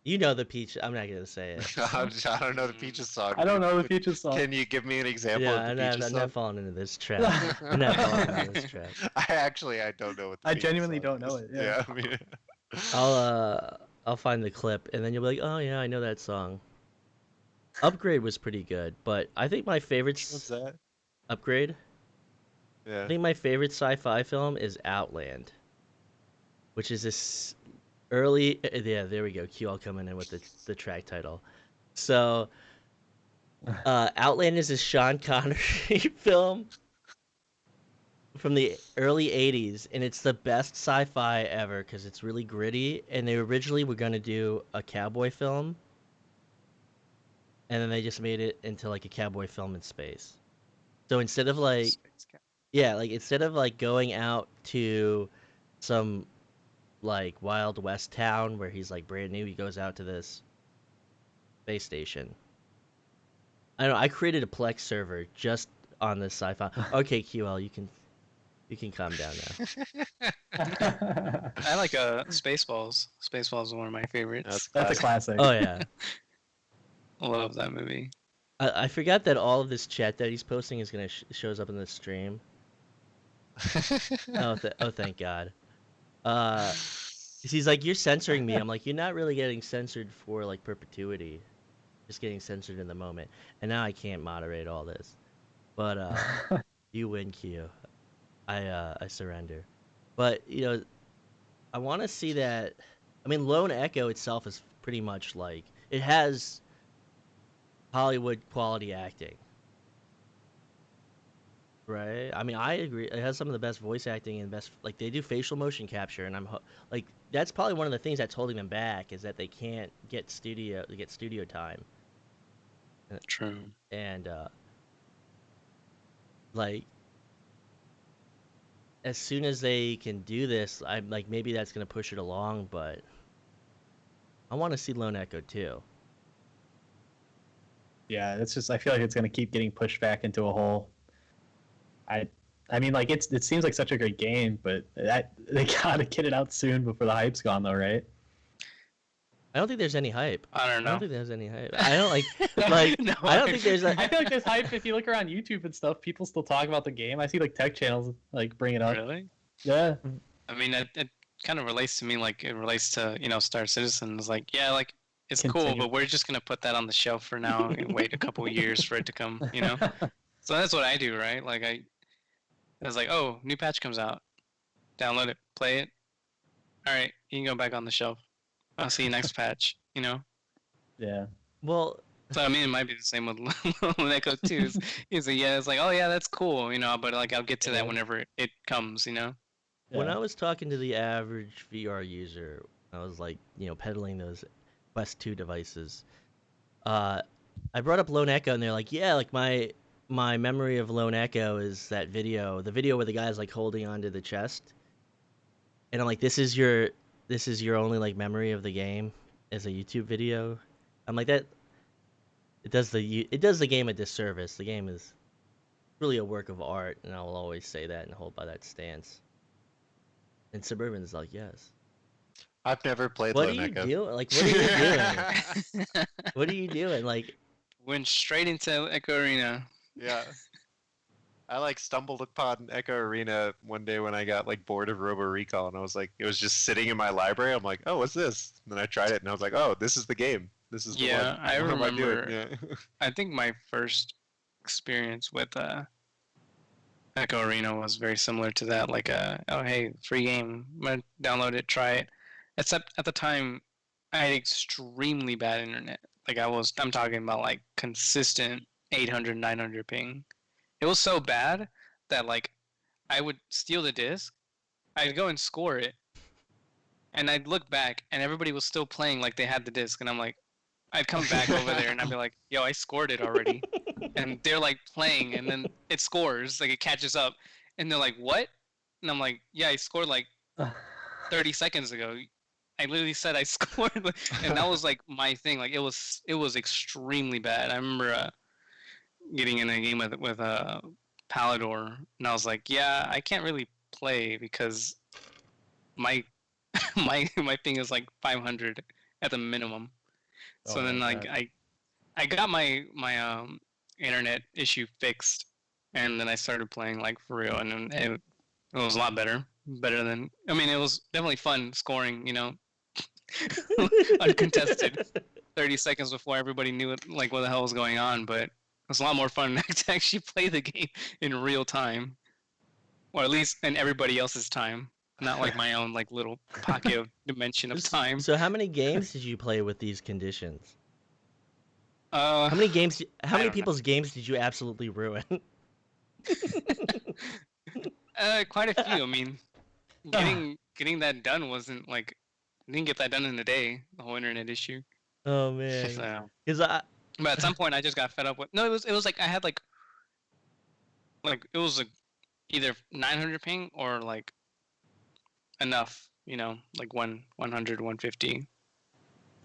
You know the Peach. I'm not gonna say it. I don't know the Peaches song. I don't know the Peaches song. Can you give me an example Yeah, of the Peaches I'm song? not falling into this trap. I'm not falling into this trap. I don't know what the I Peaches genuinely song don't know is. it, yeah. I mean, I'll find the clip, and then you'll be like, oh yeah, I know that song. Upgrade was pretty good, but I think my favorite what's that? Upgrade. I Yeah. think my favorite sci-fi film is Outland, which is this early. Yeah, there we go. Q all coming in with the track title. So, Outland is a Sean Connery film from the early '80s, and it's the best sci-fi ever because it's really gritty. And they originally were gonna do a cowboy film, and then they just made it into like a cowboy film in space. So instead of like yeah, like instead of like going out to some like Wild West town where he's like brand new, he goes out to this space station. I don't know. I created a Plex server just on this sci-fi. Okay, QL, you can calm down now. I like Spaceballs. Spaceballs is one of my favorites. That's a classic. Oh yeah. I love that movie. I forgot that all of this chat that he's posting is gonna shows up in the stream. Oh, thank God. He's like, you're censoring me. I'm like, you're not really getting censored for like perpetuity. Just getting censored in the moment. And now I can't moderate all this. But you win, Q. I surrender. But I want to see that. I mean, Lone Echo itself is pretty much like it has Hollywood quality acting. Right. I mean, I agree. It has some of the best voice acting and best like they do facial motion capture, and like that's probably one of the things that's holding them back is that they can't get studio time. True. And like as soon as they can do this, I'm like maybe that's gonna push it along, but I want to see Lone Echo too. Yeah, it's just I feel like it's gonna keep getting pushed back into a hole. I mean, like it seems like such a great game, but they gotta get it out soon before the hype's gone, though, right? I don't think there's any hype. I don't I know. don't think there's any hype. I don't like No, I don't think there's a I feel like there's hype if you look around YouTube and stuff. People still talk about the game. I see like tech channels like bring it up. Really? Yeah, I mean, it kind of relates to me like it relates to Star Citizen. It's like yeah, like it's cool, Continue. but we're just gonna put that on the shelf for now and wait a couple of years for it to come. So that's what I do, right? Like It's like, oh, new patch comes out. Download it, play it. All right, you can go back on the shelf. I'll see you next patch. You know. Yeah. Well, So I mean, it might be the same with Echo too. It's like, yeah, it's like, oh yeah, that's cool, you know. But like, I'll get to that whenever it comes, you know. when I was talking to the average VR user, I was like, peddling those Quest 2 devices. I brought up Lone Echo, and they're like, yeah, like my memory of Lone Echo is that the video where the guy's like holding onto the chest, and I'm like, this is your only like memory of the game as a YouTube video. I'm like that. It does the game a disservice. The game is really a work of art, and I will always say that and hold by that stance. And Suburban's like, yes. I've never played What are Lone you Echo. doing? Like, what are you doing? What are you doing? Like, Went straight into Echo Arena. Yeah. I like stumbled upon Echo Arena one day when I got like bored of Robo Recall, and I was like, it was just sitting in my library. I'm like, oh, what's this? And then I tried it, and I was like, oh, this is the game. This is the Yeah, one. I What am I doing? remember. Yeah. I think my first experience with Echo Arena was very similar to that. Like, oh hey, free game. I'm gonna download it, try it. Except at the time, I had extremely bad internet. Like I'm talking about like consistent 800, 900 ping. It was so bad that like I would steal the disc, I'd go and score it, and I'd look back and everybody was still playing like they had the disc, and I'm like, I'd come back over there and I'd be like, yo, I scored it already. And they're like playing, and then it scores, like it catches up, and they're like, what? And I'm like, yeah, I scored like 30 seconds ago. I literally said I scored, and that was like my thing. Like it was extremely bad. I remember getting in a game with Palador, and I was like, yeah, I can't really play because my my thing is like 500 at the minimum. So then like I got my internet issue fixed, and then I started playing like for real, and then it was a lot better than, I mean, it was definitely fun scoring, you know, uncontested 30 seconds before everybody knew it, like what the hell was going on. But it was a lot more fun to actually play the game in real time, or at least in everybody else's time, not like my own like little pocket of dimension of time. So how many games did you play with these conditions? How How many games? How I many don't know. people's games did you absolutely ruin? Quite a few. I mean, getting that done wasn't like, I didn't get that done in a day. The whole internet issue. Oh man, So, because but at some point, I just got fed up with. No, it was like I had like it was like either 900 ping or like enough, you know, like 100, 150,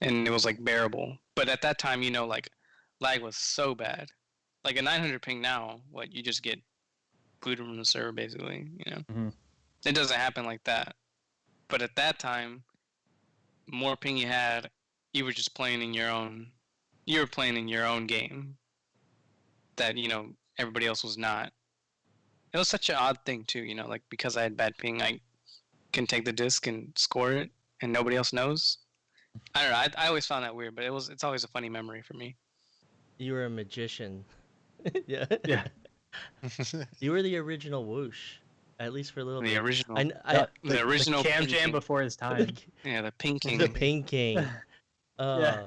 and it was like bearable. But at that time, you know, like lag was so bad. Like a 900 ping now, what, you just get booted from the server basically, you know. Mhm. It doesn't happen like that. But at that time, more ping you had, you were just playing in your own. You were playing in your own game. That, you know, everybody else was not. It was such an odd thing too, you know, like because I had bad ping, I can take the disc and score it, and nobody else knows. I don't know. I always found that weird, but it's always a funny memory for me. you were a magician. Yeah, Yeah. you were the original Whoosh, at least for a little The bit. original, The original Cam Ping Jam King. before his time. Yeah, the Ping King. The Ping King. Yeah.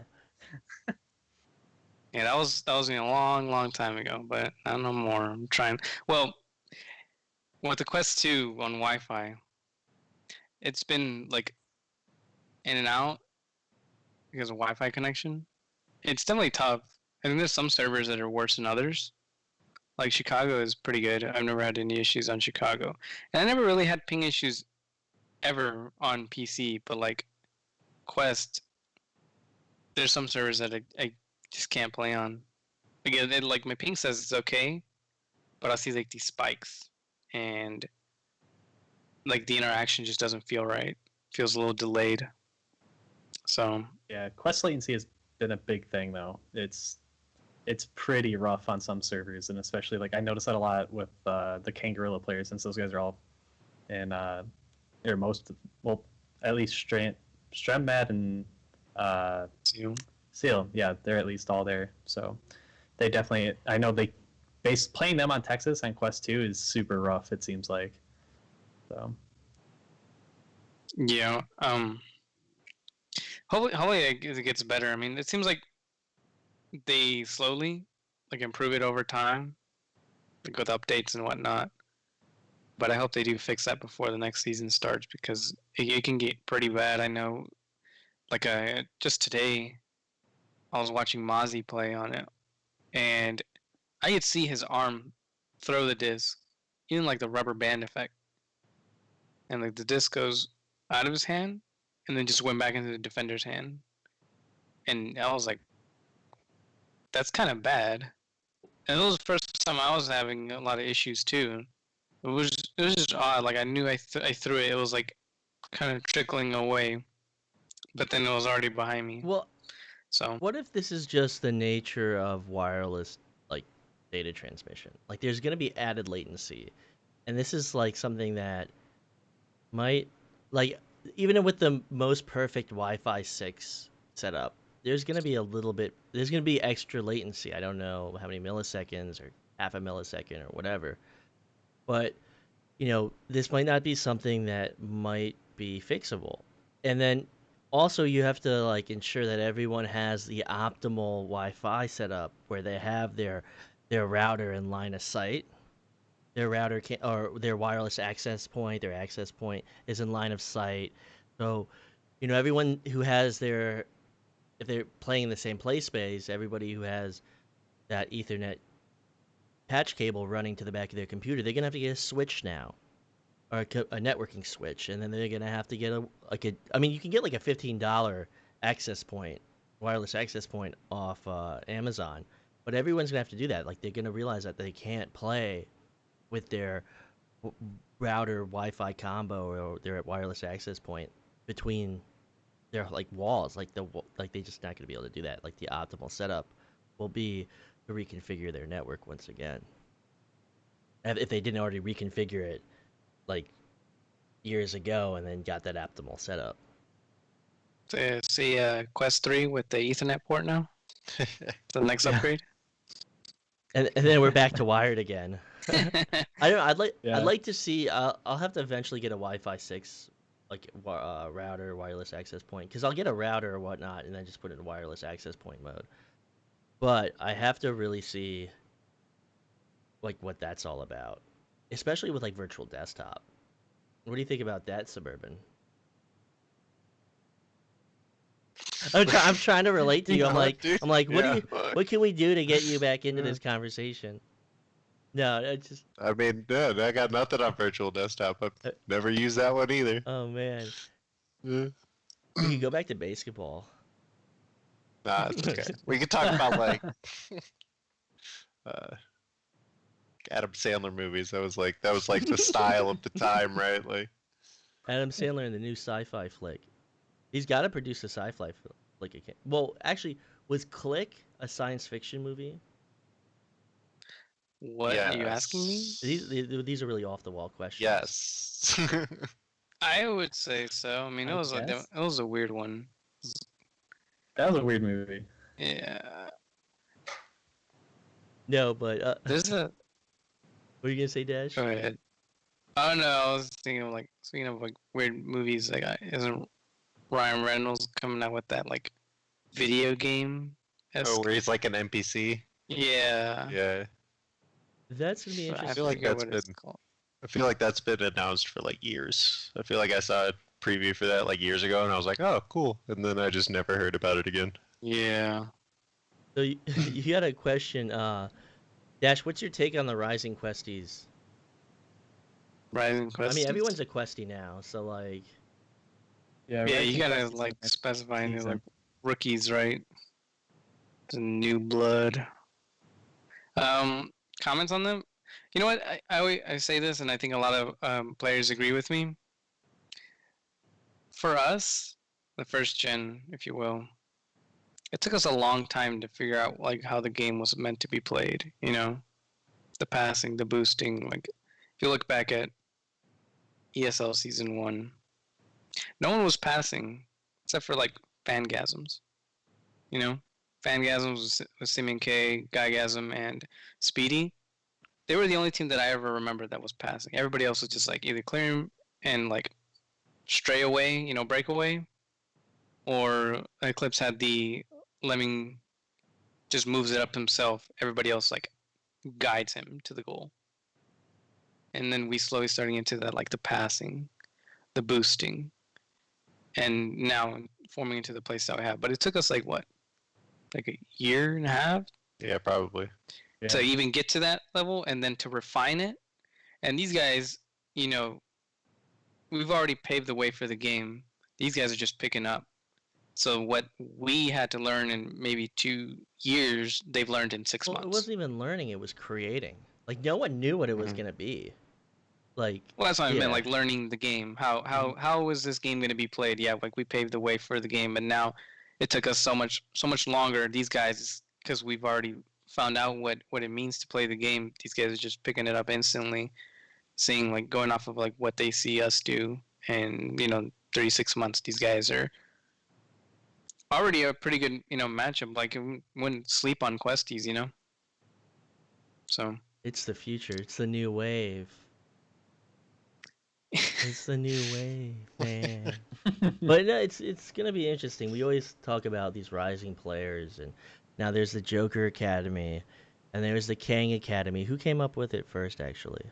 Yeah, that was a long time ago, but not no more. I'm trying. Well, with the Quest 2 on Wi-Fi, it's been like in and out because of Wi-Fi connection. It's definitely tough. I think there's some servers that are worse than others. Like Chicago is pretty good. I've never had any issues on Chicago, and I never really had ping issues ever on PC. But like Quest, there's some servers that I just can't play on. Again, like my ping says it's okay, but I'll see like these spikes, and like the interaction just doesn't feel right. Feels a little delayed. So Yeah, quest latency has been a big thing though. It's pretty rough on some servers, and especially like I notice that a lot with the Kangorilla players, since those guys are all in or most, well, at least Stremmad and Zoom. Seal. Yeah, they're at least all there. So they definitely, I know they playing them on Texas and Quest 2 is super rough. It seems like. So. Yeah. Hopefully it gets better. I mean, it seems like they slowly like improve it over time, like with updates and whatnot. But I hope they do fix that before the next season starts because it can get pretty bad. I know. Like just today, I was watching Mozzie play on it, and I could see his arm throw the disc, even like the rubber band effect, and like the disc goes out of his hand, and then just went back into the defender's hand, and I was like, that's kind of bad. And it was the first time I was having a lot of issues too. It was just odd. Like I knew I threw it. It was like kind of trickling away, but then it was already behind me. Well, So what if this is just the nature of wireless like data transmission? Like there's going to be added latency. And this is like something that might like even with the most perfect Wi-Fi 6 setup, there's going to be there's going to be extra latency. I don't know how many milliseconds or half a millisecond or whatever. But this might not be something that might be fixable. And then also you have to like ensure that everyone has the optimal Wi-Fi setup where they have their router in line of sight. Their router can or their wireless access point, their access point is in line of sight. So, everyone who has if they're playing in the same play space, everybody who has that Ethernet patch cable running to the back of their computer, they're gonna have to get a switch now, or a networking switch, and then they're gonna have to get I mean, you can get like a $15 access point, wireless access point off Amazon, but everyone's gonna have to do that. Like they're gonna realize that they can't play with their router Wi-Fi combo or their wireless access point between their like walls. Like they're just not gonna be able to do that. Like the optimal setup will be to reconfigure their network once again. If they didn't already reconfigure it like years ago and then got that optimal setup. See Quest 3 with the Ethernet port now? The next upgrade? And then we're back to wired again. I don't know, Yeah. I'd like to see I'll have to eventually get a Wi-Fi 6 like router wireless access point because I'll get a router or whatnot and then just put it in wireless access point mode. But I have to really see like what that's all about, especially with like virtual desktop. What do you think about that, Suburban? I'm trying to relate to you. I'm like, what can we do to get you back into this conversation? No, it's just. I mean, no, I got nothing on virtual desktop. I've never used that one either. Oh man, Yeah. we could go back to basketball. Nah, it's okay. We could talk about like Adam Sandler movies. That was like the style of the time, right? Like Adam Sandler in the new sci-fi flick. He's got to produce a sci-fi flick again. Well, actually, was Click a science fiction movie? What are you asking me? These are really off the wall questions. Yes. I would say so. I mean, it was a weird one. That was a weird movie. Yeah. No, but There's a. what are you gonna say, Dash? Go ahead. Oh no, I was thinking of like speaking of like weird movies. Like, isn't Ryan Reynolds coming out with that like video game? Oh, where he's like an NPC. Yeah. Yeah. That's gonna be interesting. I feel like I feel like that's been announced for like years. I feel like I saw a preview for that like years ago, and I was like, "Oh, cool," and then I just never heard about it again. Yeah. So you had a question, Dash. What's your take on the Rising Questies? Rising Quest. I mean, everyone's a Questie now, so like. Yeah. Yeah, Rising you gotta Quest is like the next specify new season. like rookies, right? The new blood. Comments on them? You know what? I say this, and I think a lot of players agree with me. For us, the first gen, if you will, it took us a long time to figure out like how the game was meant to be played. You know, the passing, the boosting. Like, if you look back at ESL Season 1, no one was passing except for like Fangasms. You know, Fangasms was Simeon K, Guygasm, and Speedy. they were the only team that I ever remember that was passing. Everybody else was just like either clearing and like stray away, breakaway, or Eclipse had the Lemming just moves it up himself. Everybody else like guides him to the goal. And then we slowly starting into that, like the passing, the boosting, and now forming into the playstyle I have. But it took us like what, like a year and a half Yeah, probably. to even get to that level, and then to refine it. And these guys, we've already paved the way for the game. These guys are just picking up. So what we had to learn in maybe 2 years, they've learned in 6 Well, months. it wasn't even learning; it was creating. Like no one knew what it was Mhm. gonna be. Like Well, that's what I yeah. meant, like learning the game. How is this game going to be played? Yeah, like we paved the way for the game, but now it took us so much longer. These guys, because we've already found out what it means to play the game. These guys are just picking it up instantly, seeing like going off of like what they see us do, and 36 months. These guys are already a pretty good matchup. Like wouldn't sleep on Questies. So It's the future. It's the new wave. It's the new wave, man. But no, it's gonna be interesting. We always talk about these rising players, and now there's the Joker Academy, and there's the Kang Academy. Who came up with it first, actually?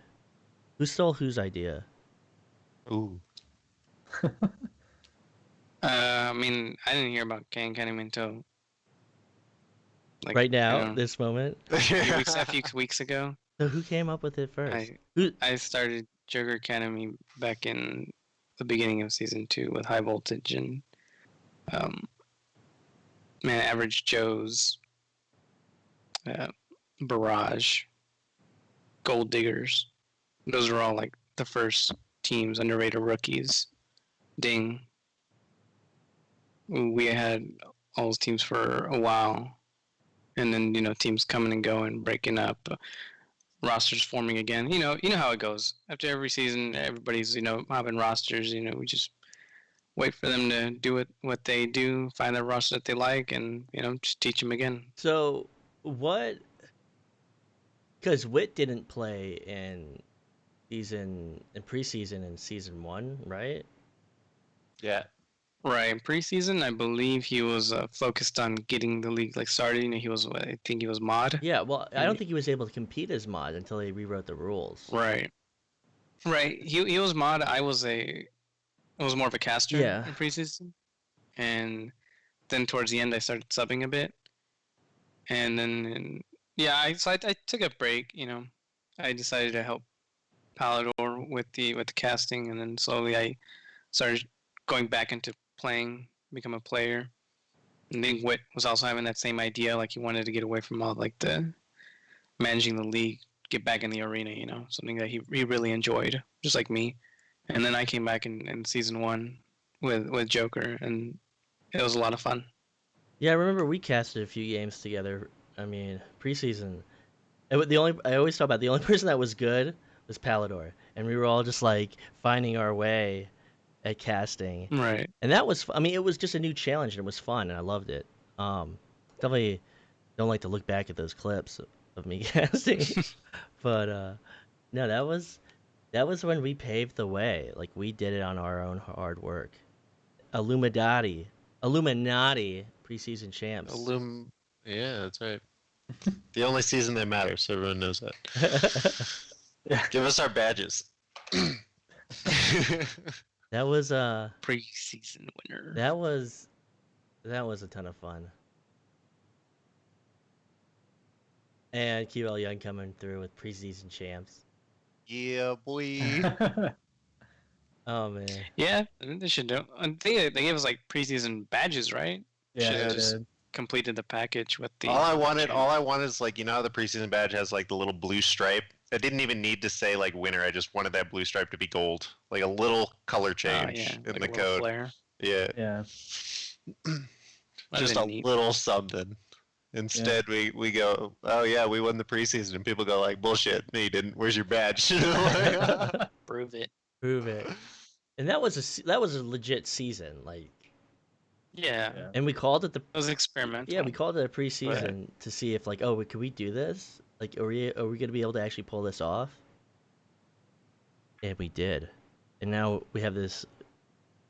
Who stole whose idea? Ooh. I mean, I didn't hear about Kang Academy until like Right now, I don't know, this moment. a few weeks ago. So who came up with it first? I Who? I started Joker Academy back in the beginning of season 2 with High Voltage and um, Average Joe's, Barrage, Gold Diggers. Those are all like the first teams, underrated rookies. Ding. We had all those teams for a while, and then teams coming and going, breaking up. Rosters forming again. You know how it goes. After every season, everybody's having rosters. We just wait for them to do what they do, find their roster that they like, and just teach them again. So what? Because Wit didn't play in preseason in season 1, right? Yeah. Right. In preseason, I believe he was focused on getting the league like started. He was, I think he was mod. Yeah. Well, I don't think he was able to compete as mod until they rewrote the rules. Right. Right. He was mod. I was more of a caster Yeah. in preseason, and then towards the end I started subbing a bit, and then I took a break. I decided to help Palador with the casting, and then slowly I started going back into playing, become a player. And then Wit was also having that same idea, like he wanted to get away from all like the managing the league, get back in the arena, something that he really enjoyed, just like me. And then I came back in season 1 with Joker, and it was a lot of fun. Yeah, I remember we casted a few games together. I mean, preseason. I always talk about the only person that was good was Palador, and we were all just like finding our way at casting. Right. And that was, I mean, it was just a new challenge, and it was fun, and I loved it. Definitely don't like to look back at those clips of me casting, but no, that was when we paved the way. Like we did it on our own hard work. Illuminati preseason champs. Yeah, that's right. The only season that matters, so everyone knows that. Yeah. Give us our badges. That was Preseason winner. that was a ton of fun. And QL Young coming through with preseason champs. Yeah, boy. Oh man. Yeah, I think they should do. I think they gave us like preseason badges, right? Yeah, Should've it just did. completed the package with the. All I wanted is like how the preseason badge has like the little blue stripe. I didn't even need to say like winner. I just wanted that blue stripe to be gold, like a little color change in like the a little code. flare. Yeah, Yeah. just a little something. Instead, we go, oh yeah, we won the preseason, and people go like, bullshit, no you didn't. Where's your badge? Prove it. Prove it. And that was a legit season, like. Yeah. Yeah. And we called it the. It was experimental. Yeah, we called it a preseason to see if like, oh, could we do this? Like, are we gonna be able to actually pull this off? And we did. And now we have this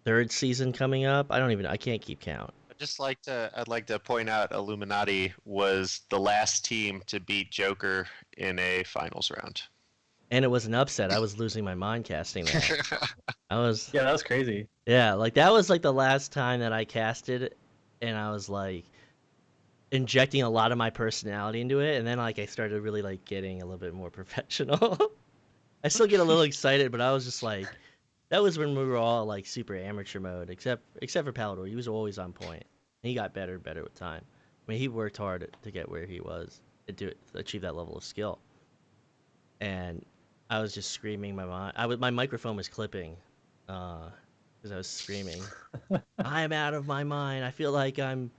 third season coming up. I can't keep count. I'd like to point out Illuminati was the last team to beat Joker in a finals round. And it was an upset. I was losing my mind casting that. Yeah, that was crazy. Yeah, like that was like the last time that I casted, and I was like injecting a lot of my personality into it, and then like I started really like getting a little bit more professional. I still get a little excited, but I was just like, that was when we were all like super amateur mode, except for Palador. He was always on point. He got better and better with time. I mean, he worked hard to get where he was to achieve that level of skill. And I was just screaming my mind. My microphone was clipping, because I was screaming. I'm out of my mind. I feel like I'm.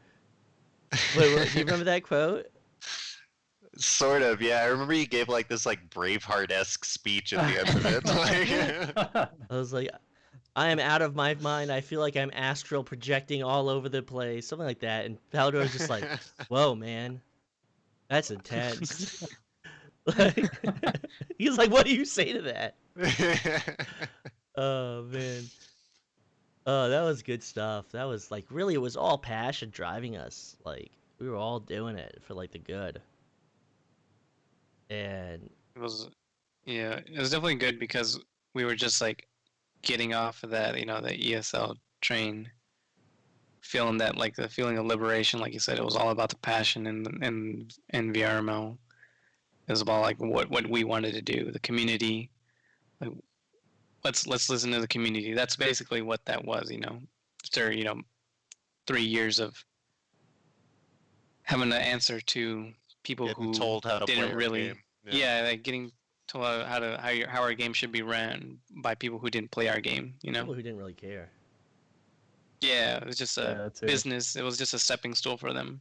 Wait, do you remember that quote? Sort of, yeah. I remember you gave like this like Braveheart-esque speech at the end of it. Like, I was like, I am out of my mind. I feel like I'm astral projecting all over the place, something like that. And Palador was just like, "Whoa, man, that's intense." Like, he's like, "What do you say to that?" Oh man. Oh, that was good stuff. That was like really, it was all passion driving us. Like we were all doing it for like the good. And It was, yeah, it was definitely good because we were just like getting off of that, the ESL train, feeling that like the feeling of liberation. Like you said, it was all about the passion and VRML. It was about like what we wanted to do, the community. Like, let's listen to the community. That's basically what that was, After 3 years of having to answer to people getting who told how to play didn't our really, game. yeah, like getting told how our game should be ran by people who didn't play our game. people who didn't really care. Yeah, it was just a Yeah, too. business. It was just a stepping stool for them.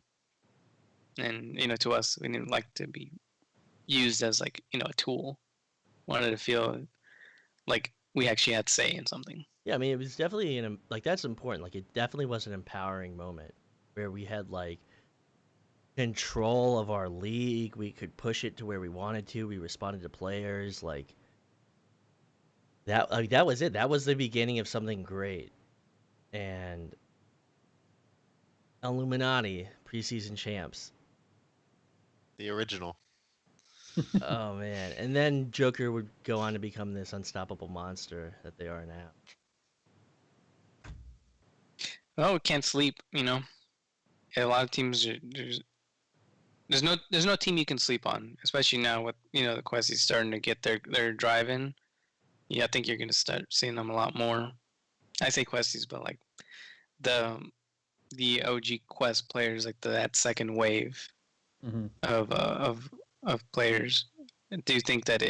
And to us, we didn't like to be used as like a tool. Wanted to feel like we actually had say in something. Yeah, I mean, it was definitely like that's important. Like, it definitely was an empowering moment where we had like control of our league. We could push it to where we wanted to. We responded to players. Like that. Like that was it. That was the beginning of something great. And Illuminati preseason champs. The original. Oh man! And then Joker would go on to become this unstoppable monster that they are now. Oh, we can't sleep. A lot of teams there's no team you can sleep on, especially now with the Questies starting to get their drive in. Yeah, I think you're gonna start seeing them a lot more. I say Questies, but like the OG Quest players, like that second wave of players. I do think that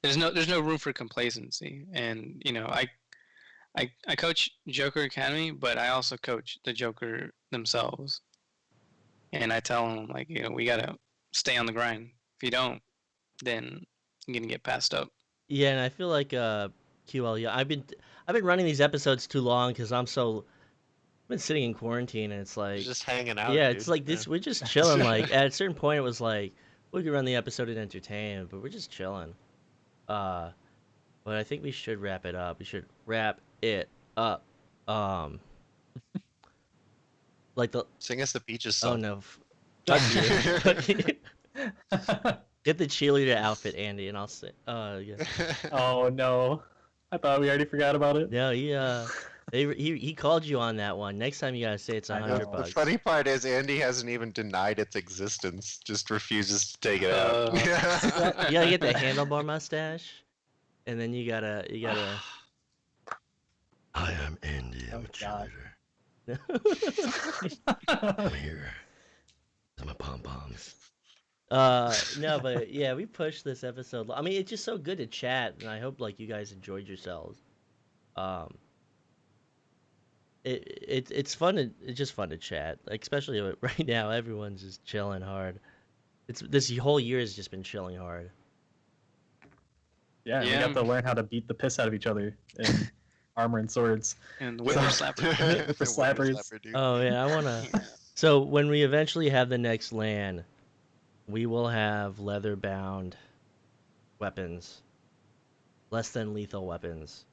there's no room for complacency, and I coach Joker Academy, but I also coach the Joker themselves. And I tell them, like, we got to stay on the grind. If you don't, then you're going to get passed up. Yeah, and I feel like QL. Yeah, I've been running these episodes too long because I've been sitting in quarantine, and it's like Just hanging out. yeah, dude. it's like this. We're just chilling. Like at a certain point, it was like we could run the episode and entertain, but we're just chilling. But I think we should wrap it up. We should wrap it up. Like the Sing us the Peaches oh song. no, fuck you. Get the cheerleader outfit, Andy, and I'll say. Yeah. Oh no, I thought we already forgot about it. No, he called you on that one. Next time you gotta say it's I know. $100 The bucks. funny part is Andy hasn't even denied its existence, just refuses to take it out. You gotta get the handlebar mustache, and then you gotta. I am Andy. I'm Oh, a God. cheerleader. I'm here. I'm a pom poms. No, but yeah, we pushed this episode. I mean, it's just so good to chat, and I hope like you guys enjoyed yourselves. It's fun to it's just fun to chat, like, especially right now. Everyone's just chilling hard. This whole year has just been chilling hard. Yeah, Yeah. we got to learn how to beat the piss out of each other in armor and swords. And the Whipper Slapper. For slappers. Oh yeah, I wanna. So when we eventually have the next LAN, we will have leather-bound weapons, less than lethal weapons,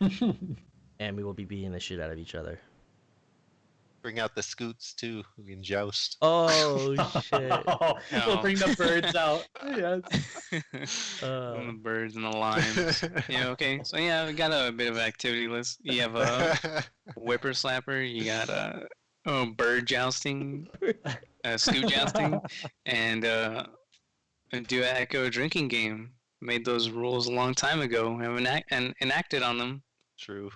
and we will be beating the shit out of each other. Bring out the scoots too. We can joust. Oh shit! We'll bring the birds out. Yes. And the birds and the lions. Yeah, okay. So yeah, we got a bit of an activity list. You have a whipper-slapper, you got a bird jousting, scoot jousting, and a duo drinking game. Made those rules a long time ago and enacted on them. True.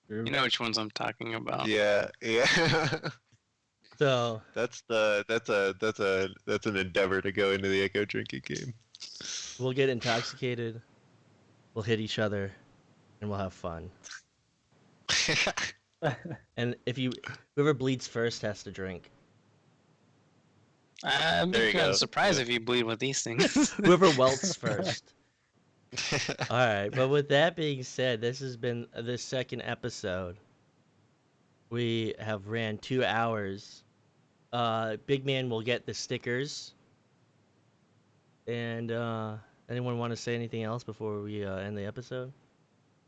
You know which ones I'm talking about. Yeah. So that's an endeavor to go into the Echo drinking game. we'll get intoxicated, we'll hit each other, and we'll have fun. And whoever bleeds first has to drink. I'm There you kind go. of surprised if you bleed with these things. Whoever welts first. All right, but with that being said, this has been the second episode. We have ran 2 hours. Big Man will get the stickers. And anyone want to say anything else before we end the episode?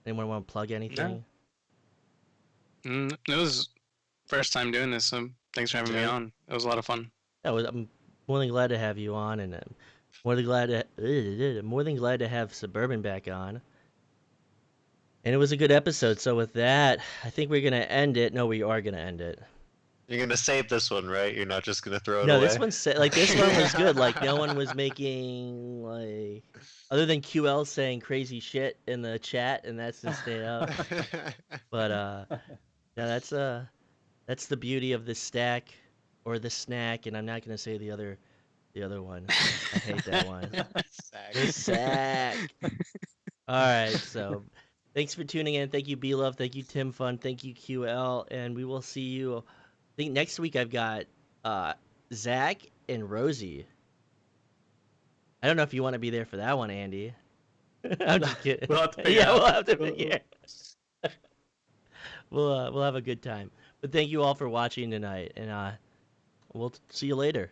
Anyone want to plug anything? It was first time doing this, so thanks for having me Yeah. on. It was a lot of fun. I'm more than glad to have you on, and I'm more than glad to have Suburban back on. And it was a good episode. So with that, I think we're gonna end it. No, we are gonna end it. You're gonna save this one, right? You're not just gonna throw it No, away. this one's like this one was good. Like no one was making like other than QL saying crazy shit in the chat, and that's to stay up. But yeah, that's the beauty of the stack or the snack, and I'm not gonna say the other one. I hate that one. The sack. All right, so thanks for tuning in. Thank you, B Love. Thank you, Tim Fun. Thank you, QL, and we will see you. I think next week I've got Zach and Rosie. I don't know if you want to be there for that one, Andy. I'm just kidding. We'll have to figure Yeah, it out. we'll have to figure. We'll have a good time. But thank you all for watching tonight, and we'll see you later.